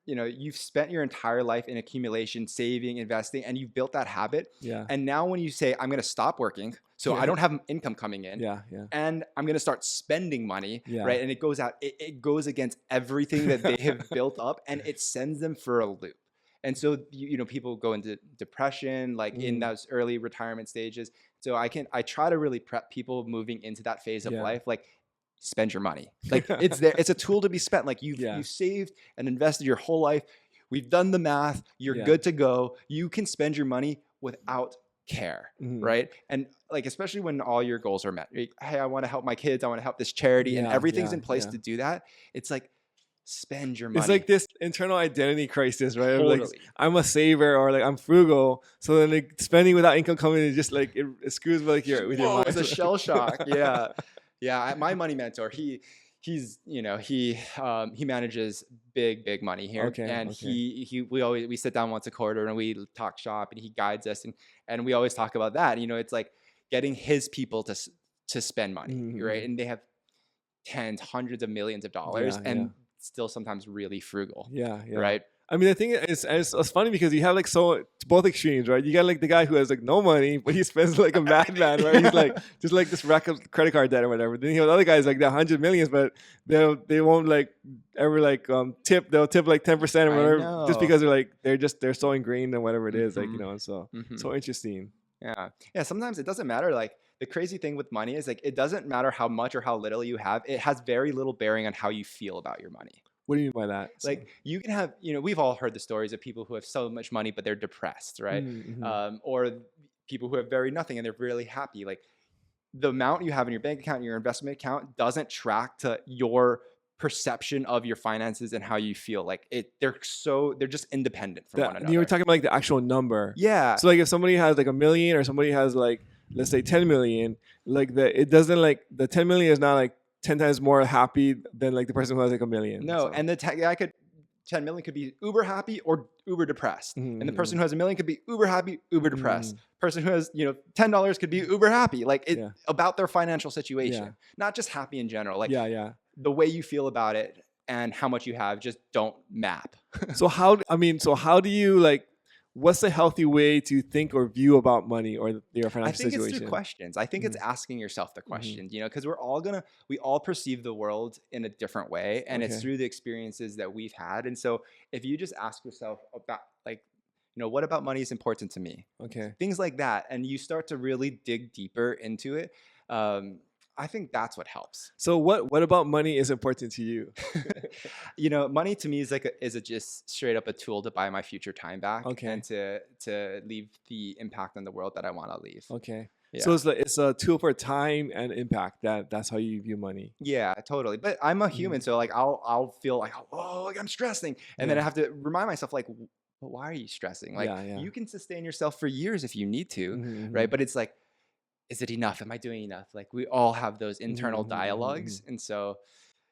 You've spent your entire life in accumulation, saving, investing, and you've built that habit. And now when you say, I'm going to stop working, so I don't have income coming in, and I'm going to start spending money, right? And it goes out, it goes against everything that they have built up, and it sends them for a loop. And so, people go into depression, like in those early retirement stages. So I try to really prep people moving into that phase of life, like spend your money. Like it's there. It's a tool to be spent. Like you've saved and invested your whole life. We've done the math. You're good to go. You can spend your money without care, right? And like, especially when all your goals are met. Hey, I want to help my kids. I want to help this charity, and everything's in place to do that. It's like, spend your money. It's like this internal identity crisis, right? Totally. Like, I'm a saver, or like I'm frugal. So then like spending without income coming in, just like it screws with like your mind. It's a shell shock. Yeah. My money mentor, he he's, he manages big money here, Okay. and Okay. we sit down once a quarter and we talk shop, and he guides us, and we always talk about that. It's like getting his people to spend money, right? Mm-hmm. And they have tens, hundreds of millions of dollars, Yeah. Yeah. and still sometimes really frugal, Yeah. Yeah. right? I mean, the thing is, it's funny because you have like both extremes, right? You got like the guy who has like no money, but he spends like a madman, right? He's like just like this rack of credit card debt or whatever. Then you have other guys like the 100 millions, but they won't like ever like tip. They'll tip like 10% or I whatever, just know. because they're so ingrained in whatever it is, like and so so interesting. Yeah. Sometimes it doesn't matter. Like, the crazy thing with money is, like, it doesn't matter how much or how little you have. It has very little bearing on how you feel about your money. What do you mean by that? Like, you can have, we've all heard the stories of people who have so much money, but they're depressed, right? Or people who have very nothing and they're really happy. Like, the amount you have in your bank account, your investment account, doesn't track to your perception of your finances and how you feel. Like, they're just independent from one another. You were talking about like the actual number. Yeah. So like if somebody has like 1 million or somebody has like, let's say 10 million, like it doesn't like the 10 million is not like 10 times more happy than like the person who has like 1 million. No, so. and the guy 10 million could be uber happy or uber depressed. And the person who has 1 million could be uber happy, uber depressed. Person who has, $10 could be uber happy. Like, about their financial situation, not just happy in general. Like, the way you feel about it and how much you have just don't map. So how do you like, what's the healthy way to think or view about money or your financial situation? I think it's through questions. I think it's asking yourself the questions, because we all perceive the world in a different way, and it's through the experiences that we've had. And so if you just ask yourself about, like, what about money is important to me? Okay. Things like that. And you start to really dig deeper into it. I think that's what helps. So what about money is important to you? Money to me is just straight up a tool to buy my future time back, and to leave the impact on the world that I want to leave. Okay. Yeah. So it's a tool for time and impact. That's how you view money. Yeah, totally. But I'm a human, so like I'll feel like, oh, like I'm stressing, and then I have to remind myself, like, but why are you stressing? Like, you can sustain yourself for years if you need to, right? But it's like, is it enough? Am I doing enough? Like, we all have those internal dialogues. And so,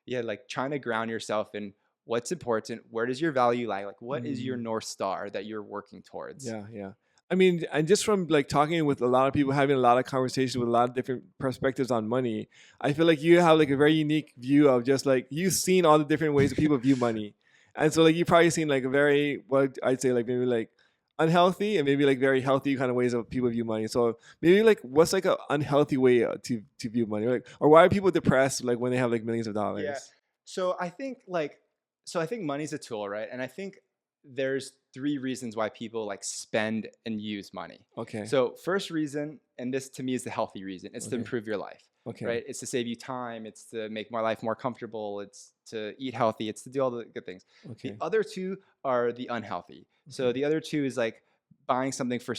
like, trying to ground yourself in what's important, where does your value lie? Like, what is your North Star that you're working towards? Yeah. I mean, and just from like talking with a lot of people, having a lot of conversations with a lot of different perspectives on money, I feel like you have like a very unique view of just like, you've seen all the different ways that people view money. And so like, you've probably seen like a very, what I'd say like maybe like unhealthy and maybe like very healthy kind of ways of people view money. So maybe like what's like an unhealthy way to view money, like, or why are people depressed like when they have like millions of dollars? Yeah. So I think money's a tool, right? And I think there's 3 reasons why people like spend and use money. Okay. So first reason, and this to me is the healthy reason, it's to improve your life. Okay. Right? It's to save you time. It's to make my life more comfortable. It's to eat healthy. It's to do all the good things. Okay. The other 2 are the unhealthy. So the other 2 is like buying something for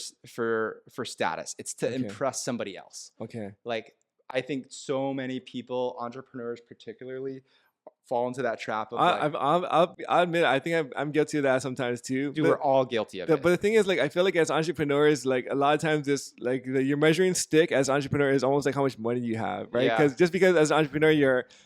status. It's to impress somebody else. Okay. Like, I think so many people, entrepreneurs particularly, fall into that trap of I'll admit, I think I'm guilty of that sometimes too. Dude, we're all guilty of it. But the thing is, like, I feel like as entrepreneurs, like a lot of times this, like your measuring stick as an entrepreneur is almost like how much money you have, right? Because as an entrepreneur,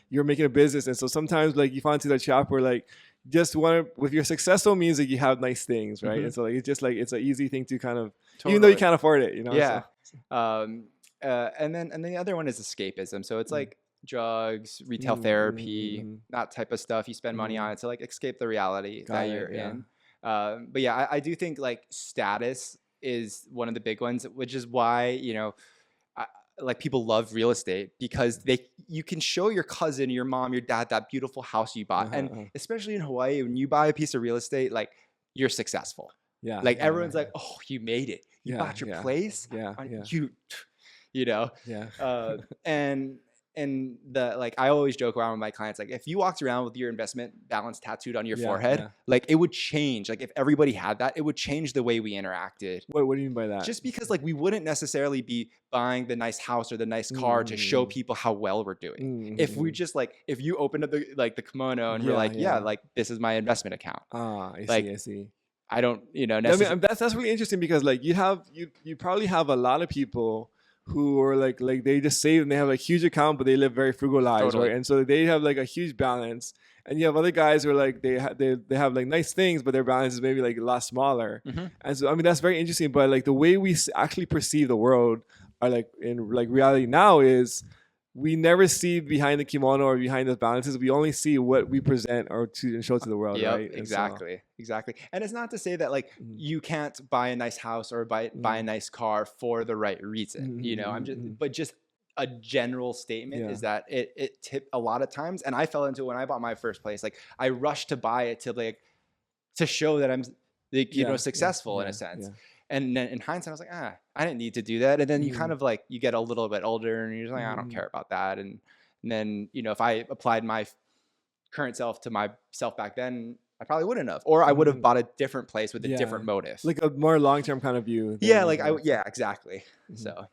you're making a business. And so sometimes like you fall into the trap where like, just with your successful means that you have nice things, right? And so like, it's just like, it's an easy thing to kind of, even though you can't afford it, Yeah. So. And then the other one is escapism. So it's like drugs, retail therapy, that type of stuff. You spend money on it to like escape the reality that you're in. But yeah, I do think like status is one of the big ones, which is why, like people love real estate, because you can show your cousin, your mom, your dad that beautiful house you bought. And especially in Hawaii, when you buy a piece of real estate, like you're successful. Yeah. Like everyone's like, oh, you made it. You bought your place. And the like, I always joke around with my clients, like if you walked around with your investment balance tattooed on your forehead, like it would change. Like if everybody had that, it would change the way we interacted. What do you mean by that? Just because like we wouldn't necessarily be buying the nice house or the nice car to show people how well we're doing. If we just like, if you opened up the kimono and we're like, like this is my investment account. I see. I don't, I mean, that's really interesting because like you probably have a lot of people who are like they just save and they have like huge account, but they live very frugal lives, Totally. right? And so they have like a huge balance. And you have other guys who are like they have like nice things, but their balance is maybe like a lot smaller. And so I mean that's very interesting. But like the way we actually perceive the world, are like in like reality now is we never see behind the kimono or behind those balances. We only see what we present or to and show to the world, Yep, right? exactly, exactly. And it's not to say that like you can't buy a nice house or buy a nice car for the right reason. You know, I'm just, but just a general statement is that it tip a lot of times, and I fell into it when I bought my first place. Like I rushed to buy it to show that I'm like, you know, successful in a sense. And then in hindsight, I was like, I didn't need to do that. And then you kind of like, you get a little bit older and you're just like, I don't care about that. And then, you know, if I applied my current self to myself back then, I probably wouldn't have, or I would have bought a different place with a different motive. Like a more long-term kind of view. Yeah. Like exactly. So.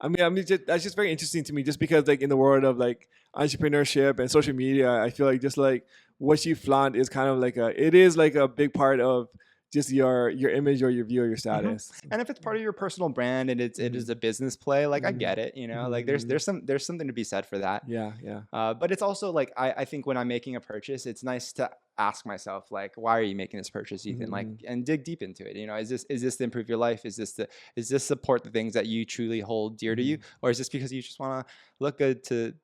I mean, that's just very interesting to me, just because like in the world of like entrepreneurship and social media, I feel like just like what you flaunt is kind of like it is like a big part of just your image or your view or your status. And if it's part of your personal brand and it is a business play, like I get it, you know, like there's something to be said for that. Yeah. But it's also like, I think when I'm making a purchase, it's nice to ask myself, like, why are you making this purchase, Ethan? Like, and dig deep into it. You know, is this to improve your life? Is this support the things that you truly hold dear to you? Or is this because you just want to look good to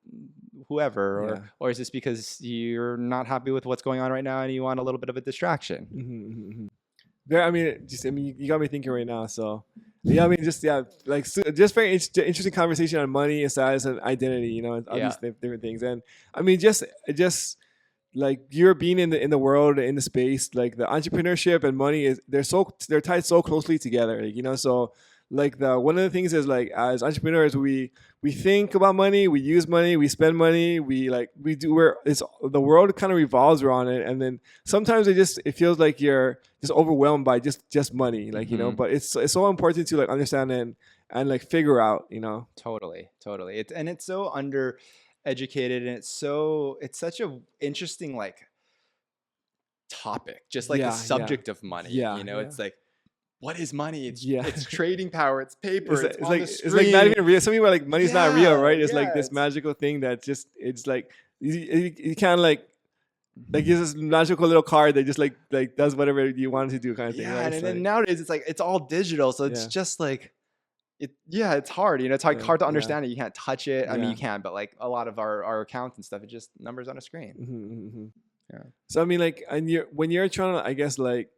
whoever? Or is this because you're not happy with what's going on right now and you want a little bit of a distraction? I mean, you got me thinking right now. So, yeah, I mean, just very interesting conversation on money and status and identity. You know, and all these different things. And I mean, just like you're being in the world, in the space, like the entrepreneurship and money they're tied so closely together. Like, you know, so like one of the things is like as entrepreneurs we think about money, we use money, we spend money, the world kind of revolves around it, and then sometimes it feels like you're just overwhelmed by just money, like you know. But it's so important to like understand and like figure out, you know. Totally. It's so undereducated, and it's such a interesting like topic, just like the subject of money. You know, it's like, what is money? It's trading power. It's paper. It's like not even real. Some people are like, money's not real, right? It's like this magical thing that just, it's like you can't like use this magical little card that just like does whatever you want it to do, kind of thing. Yeah, right? and then nowadays it's like it's all digital, so it's just like it's hard. You know, it's like hard to understand it. You can't touch it. I mean, you can, but like a lot of our accounts and stuff, it's just numbers on a screen. Yeah. So I mean, like, and when you're trying to, I guess, like,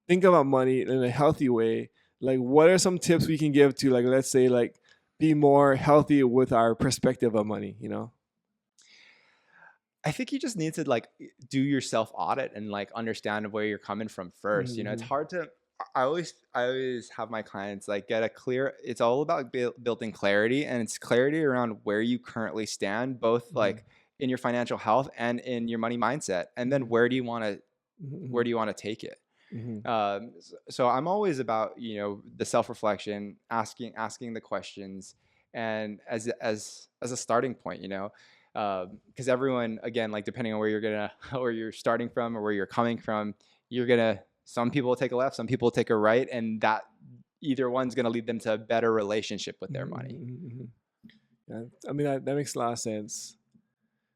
think about money in a healthy way, like what are some tips we can give to, like, let's say, like, be more healthy with our perspective of money, you know? I think you just need to like do your self audit and like understand where you're coming from first. You know, it's hard to, I always have my clients like get a clear, it's all about building clarity, and it's clarity around where you currently stand, both like in your financial health and in your money mindset. And then where do you want to take it? So I'm always about, you know, the self-reflection, asking the questions, and as a starting point, you know, because everyone, again, like depending on where you're starting from or where you're coming from, some people will take a left, some people will take a right, and that either one's going to lead them to a better relationship with their money. Yeah, I mean, that makes a lot of sense.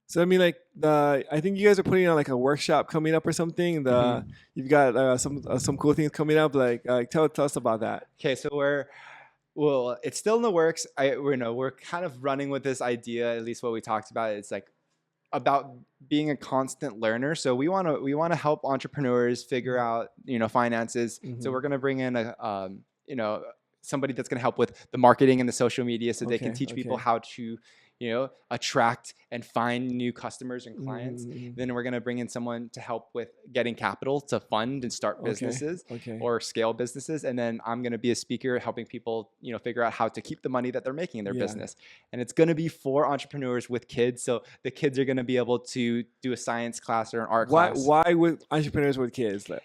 So I mean, like I think you guys are putting on like a workshop coming up or something. You've got some cool things coming up. Like tell us about that. Okay, so it's still in the works. We're kind of running with this idea. At least what we talked about. It's like about being a constant learner. So we want to help entrepreneurs figure out, you know, finances. So we're going to bring in somebody that's going to help with the marketing and the social media, so they can teach people how to, you know, attract and find new customers and clients. Then we're going to bring in someone to help with getting capital to fund and start businesses or scale businesses. And then I'm going to be a speaker helping people, you know, figure out how to keep the money that they're making in their business. And it's going to be for entrepreneurs with kids. So the kids are going to be able to do a science class or an art class. Why with entrepreneurs with kids? Like,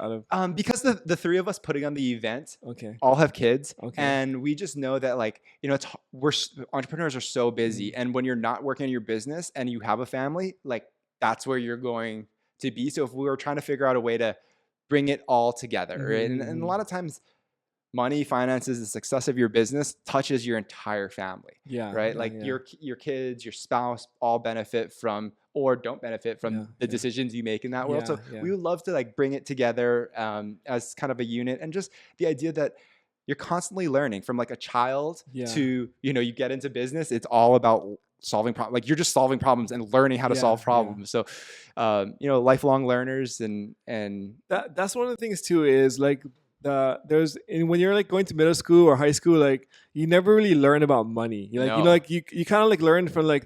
because the three of us putting on the event all have kids. And we just know that, like, you know, entrepreneurs are so busy. And when you're not working in your business and you have a family, like that's where you're going to be. So if we were trying to figure out a way to bring it all together, and a lot of times money, finances, the success of your business touches your entire family. Yeah. Right. Yeah, Like yeah. your kids, your spouse all benefit from or don't benefit Yeah. from the Yeah. decisions you make in that world. Yeah. So Yeah. we would love to like bring it together as kind of a unit, and just the idea that you're constantly learning from like a child Yeah. to, you get into business. It's all about solving problems. Like you're just solving problems and learning how to Yeah. solve problems. So, lifelong learners and That's one of the things too, is like when you're like going to middle school or high school, like you never really learn about money. You like, No. like you kind of like learn from like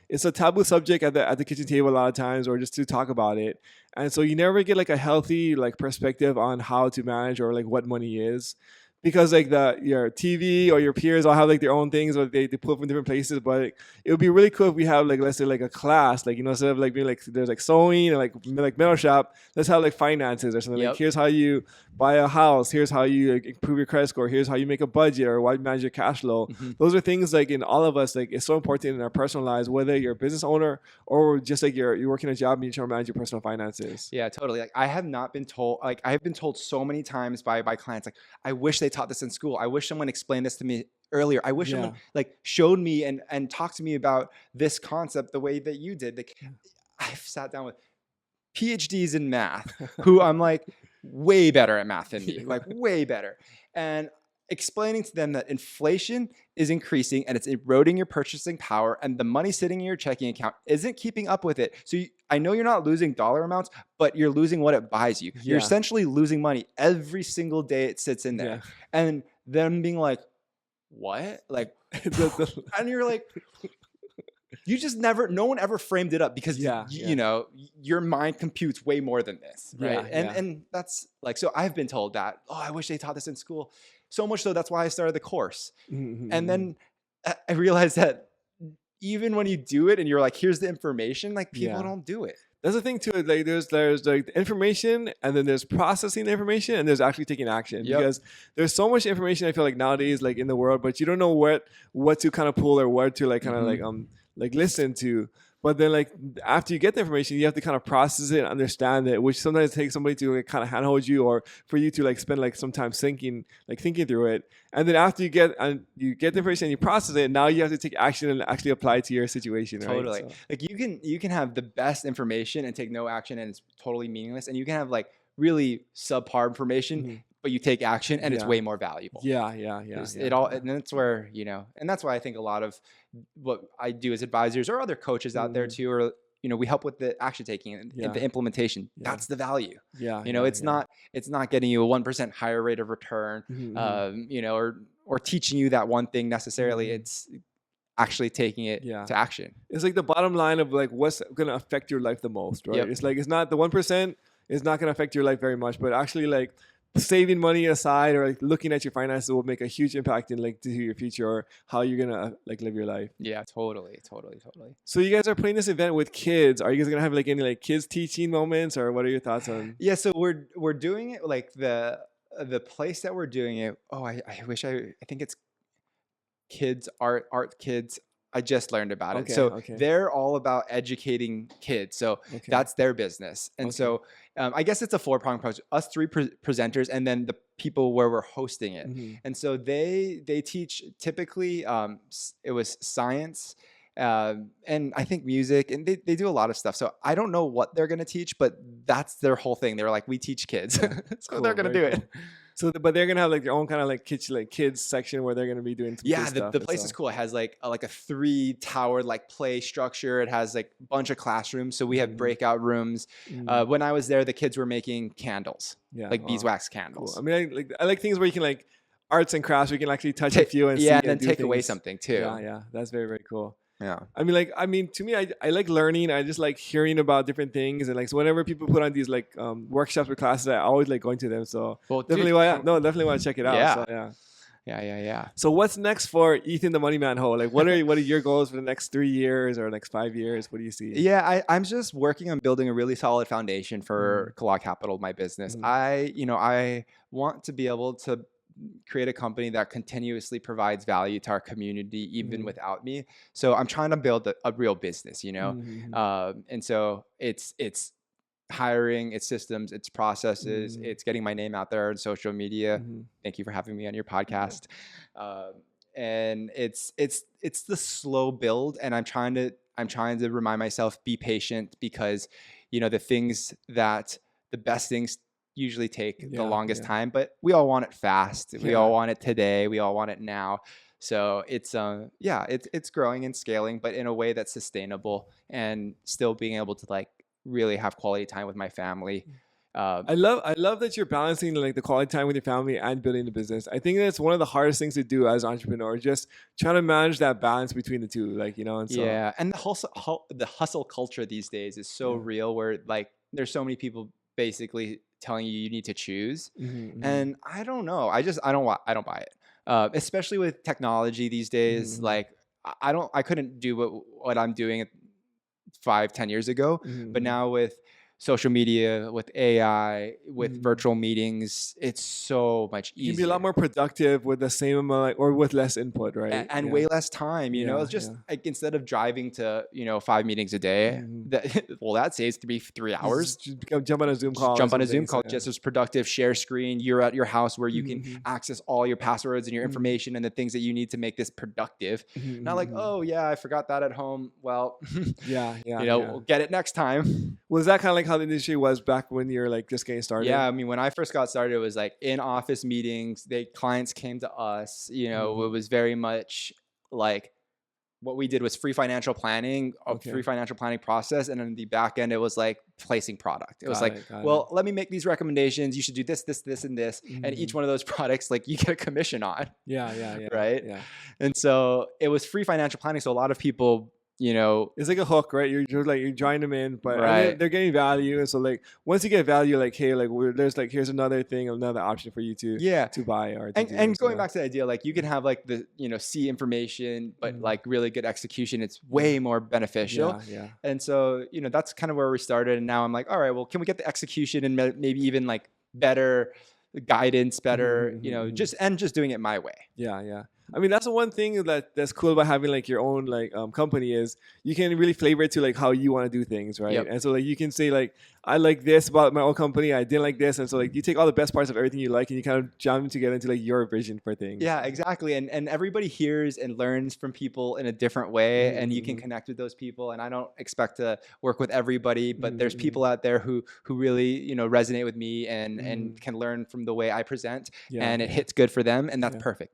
it's a taboo subject at the kitchen table a lot of times, or just to talk about it. And so you never get like a healthy like perspective on how to manage or like what money is. Because like your TV or your peers all have like their own things, or they pull from different places. But like, it would be really cool if we have like, let's say like a class, like, instead of like being like there's like sewing and like metal shop, let's have like finances or something. Yep. Like, here's how you buy a house, here's how you like, improve your credit score, here's how you make a budget, or why you manage your cash flow. Mm-hmm. Those are things like in all of us, like it's so important in our personal lives, whether you're a business owner or just like you're working a job and you're trying to manage your personal finances. Yeah, totally. Like I have not been told, like I have been told so many times by clients, like, I wish they taught this in school. I wish someone explained this to me earlier. I wish someone like showed me and talked to me about this concept the way that you did. Like I've sat down with PhDs in math who I'm like way better at math than me, like way better. And explaining to them that inflation is increasing and it's eroding your purchasing power, and the money sitting in your checking account isn't keeping up with it. So I know you're not losing dollar amounts, but you're losing what it buys you. You're essentially losing money every single day it sits in there. And them being like, what? Like, and you're like, you just no one ever framed it up, because your mind computes way more than this, right? And that's like, so I've been told that, oh, I wish they taught this in school. So much so that's why I started the course. Mm-hmm. And then I realized that even when you do it and you're like, here's the information, like people don't do it. That's the thing too. Like there's like the information, and then there's processing the information, and there's actually taking action. Because there's so much information, I feel like nowadays, like in the world, but you don't know what to kind of pull, or what to like kind of like listen to. But then like after you get the information, you have to kind of process it and understand it, which sometimes takes somebody to like kind of handhold you, or for you to like spend like some time thinking through it. And then after you get the information and you process it, now you have to take action and actually apply it to your situation. Totally. Right? So. Like you can have the best information and take no action and it's totally meaningless. And you can have like really subpar information, but you take action and it's way more valuable. Yeah. It all, and that's where, and that's why I think a lot of what I do as advisors or other coaches out there too, or, we help with the action taking and the implementation. That's the value. It's not getting you a 1% higher rate of return, or teaching you that one thing necessarily. It's actually taking it to action. It's like the bottom line of like what's going to affect your life the most, right? It's like, it's not the 1% is not going to affect your life very much, but actually like saving money aside or like looking at your finances will make a huge impact in like to your future, or how you're gonna like live your life. Yeah, totally. So you guys are putting this event with kids. Are you guys gonna have like any like kids teaching moments, or what are your thoughts on? Yeah, so we're doing it like the place that we're doing it. Oh, I think it's kids art kids. I just learned about it. So they're all about educating kids. So that's their business. And so I guess it's a 4-pronged approach. Us 3 presenters, and then the people where we're hosting it. And so they teach typically, it was science, and I think music, and they do a lot of stuff. So I don't know what they're going to teach, but that's their whole thing. They're like, we teach kids. So cool, they're going to do it. So, but they're gonna have like their own kind of like kids section where they're gonna be doing some the stuff. place is cool. It has like a 3-towered like play structure. It has like a bunch of classrooms. So we have breakout rooms. When I was there, the kids were making candles, like beeswax candles. Cool. I mean, I like things where you can like arts and crafts. We can actually touch a few and see and then do take things. Away something too. Yeah, that's very, very cool. Yeah. I mean, to me, I like learning. I just like hearing about different things, and like so whenever people put on these like workshops or classes, I always like going to them. So definitely want to check it out. Yeah. So, yeah. So what's next for Ethan the Money Man Ho? Like, what are your goals for the next 3 years or next 5 years? What do you see? Yeah, I'm just working on building a really solid foundation for Kala Capital, my business. I want to be able to create a company that continuously provides value to our community, even without me. So I'm trying to build a real business, and so it's hiring, it's systems, it's processes, Mm-hmm. it's getting my name out there on social media. Mm-hmm. Thank you for having me on your podcast. Um, and it's the slow build, and I'm trying to remind myself, be patient, because the best things usually take the Yeah, longest yeah, time, but we all want it fast. We yeah. all want it today. We all want it now. So it's growing and scaling, but in a way that's sustainable, and still being able to like really have quality time with my family. I love that you're balancing like the quality time with your family and building the business. I think that's one of the hardest things to do as an entrepreneur, just trying to manage that balance between the two, like, and so Yeah, and the hustle culture these days is so yeah. real, where like there's so many people basically telling you need to choose, Mm-hmm, and I don't know. I don't buy it. Especially with technology these days. mm-hmm, Like I couldn't do what I'm doing 5, 10 years ago, but mm-hmm, now with social media, with AI, with mm-hmm. virtual meetings, it's so much You can be a lot easier. more productive with the same amount, like, or with less input, right? And Yeah, way less time. yeah, It's just yeah. like, instead of driving to 5 meetings a day, Mm-hmm. that saves three hours. Just jump on a Zoom Just call or jump on a something. Zoom So call, yeah. just as productive. Share screen, you're at your house, where you can Mm-hmm, access all your passwords and your mm-hmm, information and the things that you need to make this productive. mm-hmm, Not like, mm-hmm. oh yeah, I forgot that at home. Well, Yeah, yeah, yeah. we'll get it next time. Was that kind of like how the industry was back when you're like just getting Yeah, started? I mean, when I first got started, it was like in office meetings. Clients came to us. It Mm-hmm. was very much like, what we did was a Okay. free financial planning process, and on the back end, it was like placing product. It was Got like, it. Got it. well, let me make these recommendations. You should do this, this, this, and this, and Mm-hmm. each one of those products, like, you get a commission on, Yeah, yeah, yeah, right? yeah. And so it was free financial planning. So a lot of people, It's like a hook, right? You're drawing them in, but and right. they're getting value, and so like once you get value, like hey, like there's like here's another thing, another option for you Yeah. to buy or to And, do. and So going back to the idea, like, you can have like the, see information, but mm, like really good execution, it's yeah, way more beneficial. yeah, yeah. And so, that's kind of where we started. And now I'm like, all right, well, can we get the execution and maybe even like better guidance, better, Mm-hmm. just doing it my way. Yeah, yeah. I mean, that's the one thing that's cool about having like your own like company is you can really flavor it to like how you want to do things, right? Yep. And so like you can say like I like this about my own company, I didn't like this, and so like you take all the best parts of everything you like and you kind of jam them together into like your vision for things. Yeah, exactly. And everybody hears and learns from people in a different way, and you can Mm-hmm. connect with those people. And I don't expect to work with everybody, but there's Mm-hmm. people out there who really, resonate with me, and Mm-hmm. can learn from the way I present, Yeah, and it yeah, hits good for them, and that's yeah. perfect.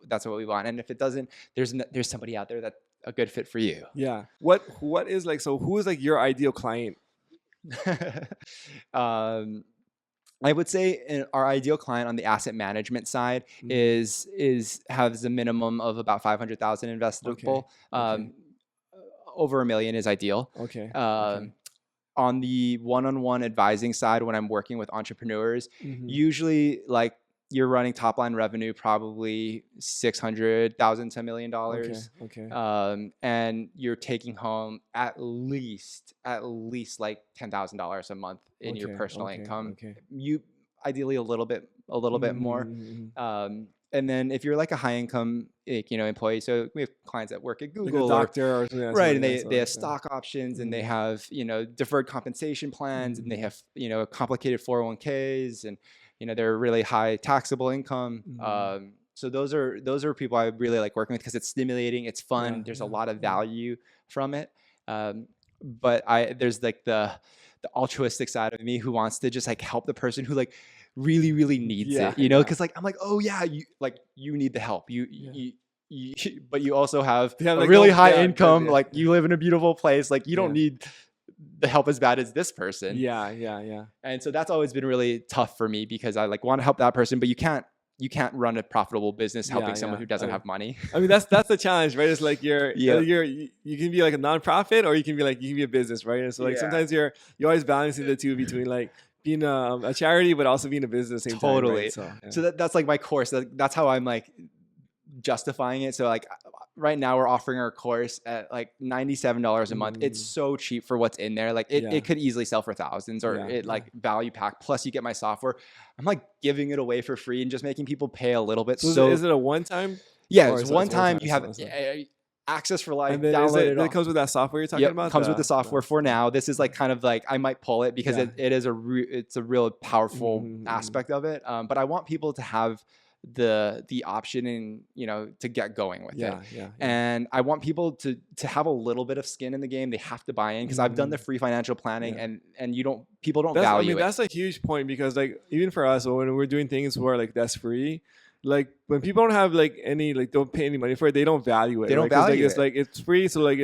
That's what we want. And if it doesn't, there's somebody out there that's a good fit for you. Yeah. What is like so who is like your ideal client? um, I would say our ideal client on the asset management side Mm-hmm. is has a minimum of about 500,000 Okay. investable. Okay. Over a million is ideal. Okay. Okay. Um, on the one-on-one advising side, when I'm working with entrepreneurs, Mm-hmm. usually like you're running top line revenue probably 600,000 to Okay. $1 million, Okay. and you're taking home at least like $10,000 a month in your Okay. personal Okay. income. Okay. You ideally a little bit more. Mm-hmm. And then if you're like a high income, like, employee, so we have clients that work at Like a Google, or doctor or something like right, and that. they So have yeah. stock options, and they Mm-hmm. have deferred compensation plans, and they Mm-hmm. have complicated 401ks, and they're really high taxable income. Mm-hmm. So those are people I really like working with, because it's stimulating, it's Yeah. fun, there's a Yeah. lot of Yeah. value from it. But there's like the altruistic side of me who wants to just like help the person who like really really needs Yeah. it, Yeah. because like I'm like, oh yeah, you need the help, Yeah. you but you also have They have a like really no. high Yeah. income, Yeah. like you live in a beautiful place, like you don't Yeah. need the help as bad as this person. Yeah. Yeah. Yeah. And so that's always been really tough for me, because I like want to help that person, but you can't run a profitable business helping Yeah. someone Yeah. who doesn't have money. I mean that's the challenge, right? It's like Yeah. you can be like a nonprofit or you can be a business, right? And so like Yeah. sometimes you're always balancing the two between like being a charity but also being a business at the same time, right? Totally. So yeah. So that's like my course. That's how I'm like justifying it. So like right now we're offering our course at like $97 a month. It's Mm, so cheap for what's in there. Like it, yeah. it could easily sell for thousands, or Yeah. it Yeah. like value pack. Plus you get my software. I'm like giving it away for free and just making people pay a little bit. So So is it a one time yeah, or it's so one it's one time time? you have So, access for life, And then download it it all. comes with that software you're talking Yep, about? comes with the software for now. This is like kind of like, I might pull it because Yeah. it is it's a real powerful Mhm. aspect of it. But I want people to have the option and, you know, to get going with it. Yeah. And I want people to have a little bit of skin in the game. They have to buy in because I've done the free financial planning, Yeah. and people don't That's, value I mean, that's a huge point because like even for us, when we're doing things where like that's free, like when people don't have like any, like don't pay any money for it, they don't value it. They don't right? 'Cause, value like, it's it. like it's free, so like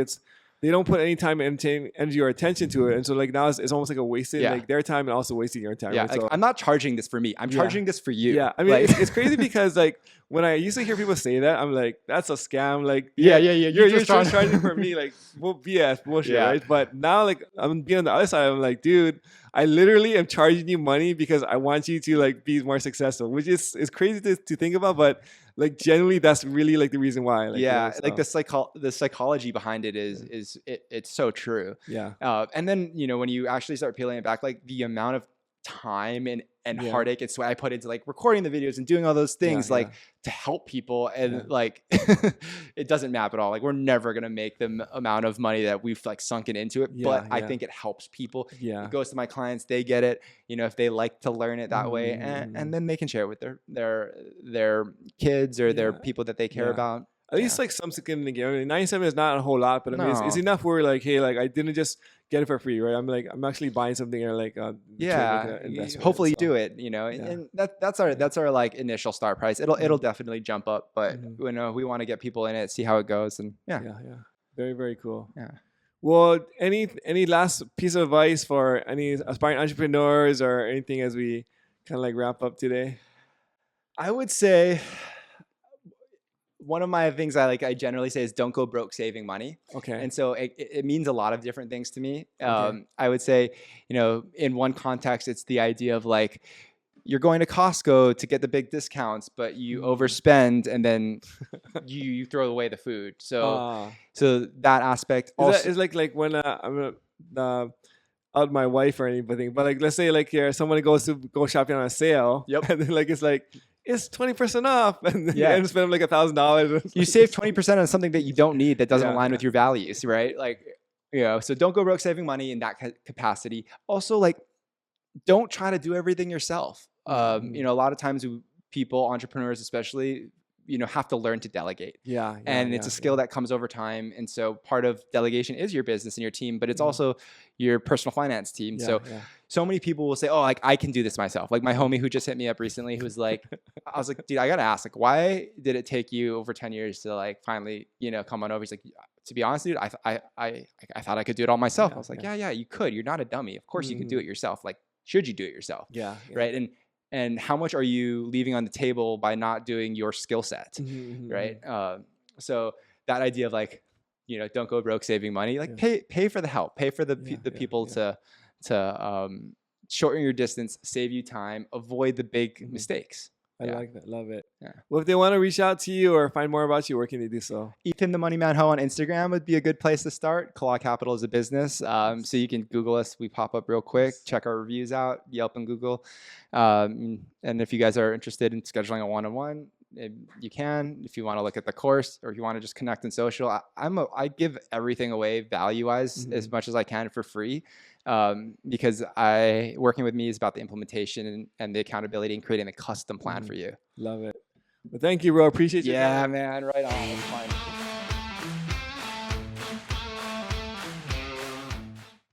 they don't put any time, energy, or attention to it, and so like now it's almost like a wasted Yeah. like their time and also wasting your time. Yeah, right? like So I'm not charging this for me. I'm charging this for you. yeah, I mean Like, it's crazy because like when I used to hear people say that, I'm like, that's a scam. Like Yeah. you're just just charging for me, like BS bullshit, Yeah. right? But now like I'm being on the other side, I'm like, dude, I literally am charging you money because I want you to like be more successful, which is crazy to think about, but like generally that's really like the reason why. Like, yeah, you know, like so, the psychology behind it it's so true. yeah. And then, you know, when you actually start peeling it back, like the amount of time and Yeah. heartache and sweat I put into like recording the videos and doing all those things, Yeah, like to help people, and Yeah. like it doesn't map at all. Like we're never gonna make the amount of money that we've like sunken into it, but I Yeah. think it helps people. Yeah. It goes to my clients, they get it, you know, if they like to learn it that way, Mhm. and then they can share it with their kids or their Yeah. people that they care Yeah. about. At least like some skin in the game. I mean, 97 is not a whole lot, but I mean, it's No. enough where like, hey, like I didn't just get it for free, right? I'm actually buying something and like Yeah, hopefully you do it, you know, Yeah. and that's our like initial start price. It'll definitely jump up, but Mhm. you know, we want to get people in it, see how it goes, and yeah. Yeah. Very, very cool. Yeah. Well, any last piece of advice for any aspiring entrepreneurs or anything as we kind of like wrap up today? I would say one of my things I generally say is don't go broke saving money. Okay. And so it means a lot of different things to me. Okay. I would say, you know, in one context, it's the idea of like, you're going to Costco to get the big discounts, but you overspend and then you throw away the food. So that aspect also Is like when I'm out my wife or anything, but like let's say like here someone goes to go shopping on a sale, Yep. and then like it's like it's 20% off, and then Yeah. you end up spending like $1,000. you save 20% on something that you don't need that doesn't Yeah, align yeah. with your values, right? Like, you know, so don't go broke saving money in that capacity. Also, like, don't try to do everything yourself. You know, a lot of times people, entrepreneurs especially, you know, have to learn to delegate. And it's a skill that comes over time. And so part of delegation is your business and your team, but it's also your personal finance team. So many people will say, oh, like I can do this myself. Like my homie who just hit me up recently, who was like, I was like, dude, I got to ask, like, why did it take you over 10 years to like finally, you know, come on over? He's like, to be honest, dude, I thought I could do it all myself. I was like, yeah, you could. You're not a dummy. Of course you can do it yourself. Like, should you do it yourself? Right. And how much are you leaving on the table by not doing your skill set? Right. So that idea of like, you know, don't go broke saving money, like pay for the help, pay for the people to shorten your distance, save you time, avoid the big mistakes. I like that. Love it. Yeah. Well, if they want to reach out to you or find more about you, where can they do so? Ethan the Money Man Ho on Instagram would be a good place to start. Claw Capital is a business. So you can Google us. We pop up real quick. Check our reviews out, Yelp and Google. And if you guys are interested in scheduling a one-on-one, you can. If you want to look at the course or if you want to just connect in social, I give everything away value-wise as much as I can for free. Because working with me is about the implementation and the accountability and creating a custom plan for you. Love it. Well, thank you, bro. Appreciate you. Yeah, man. Right on. It's fine.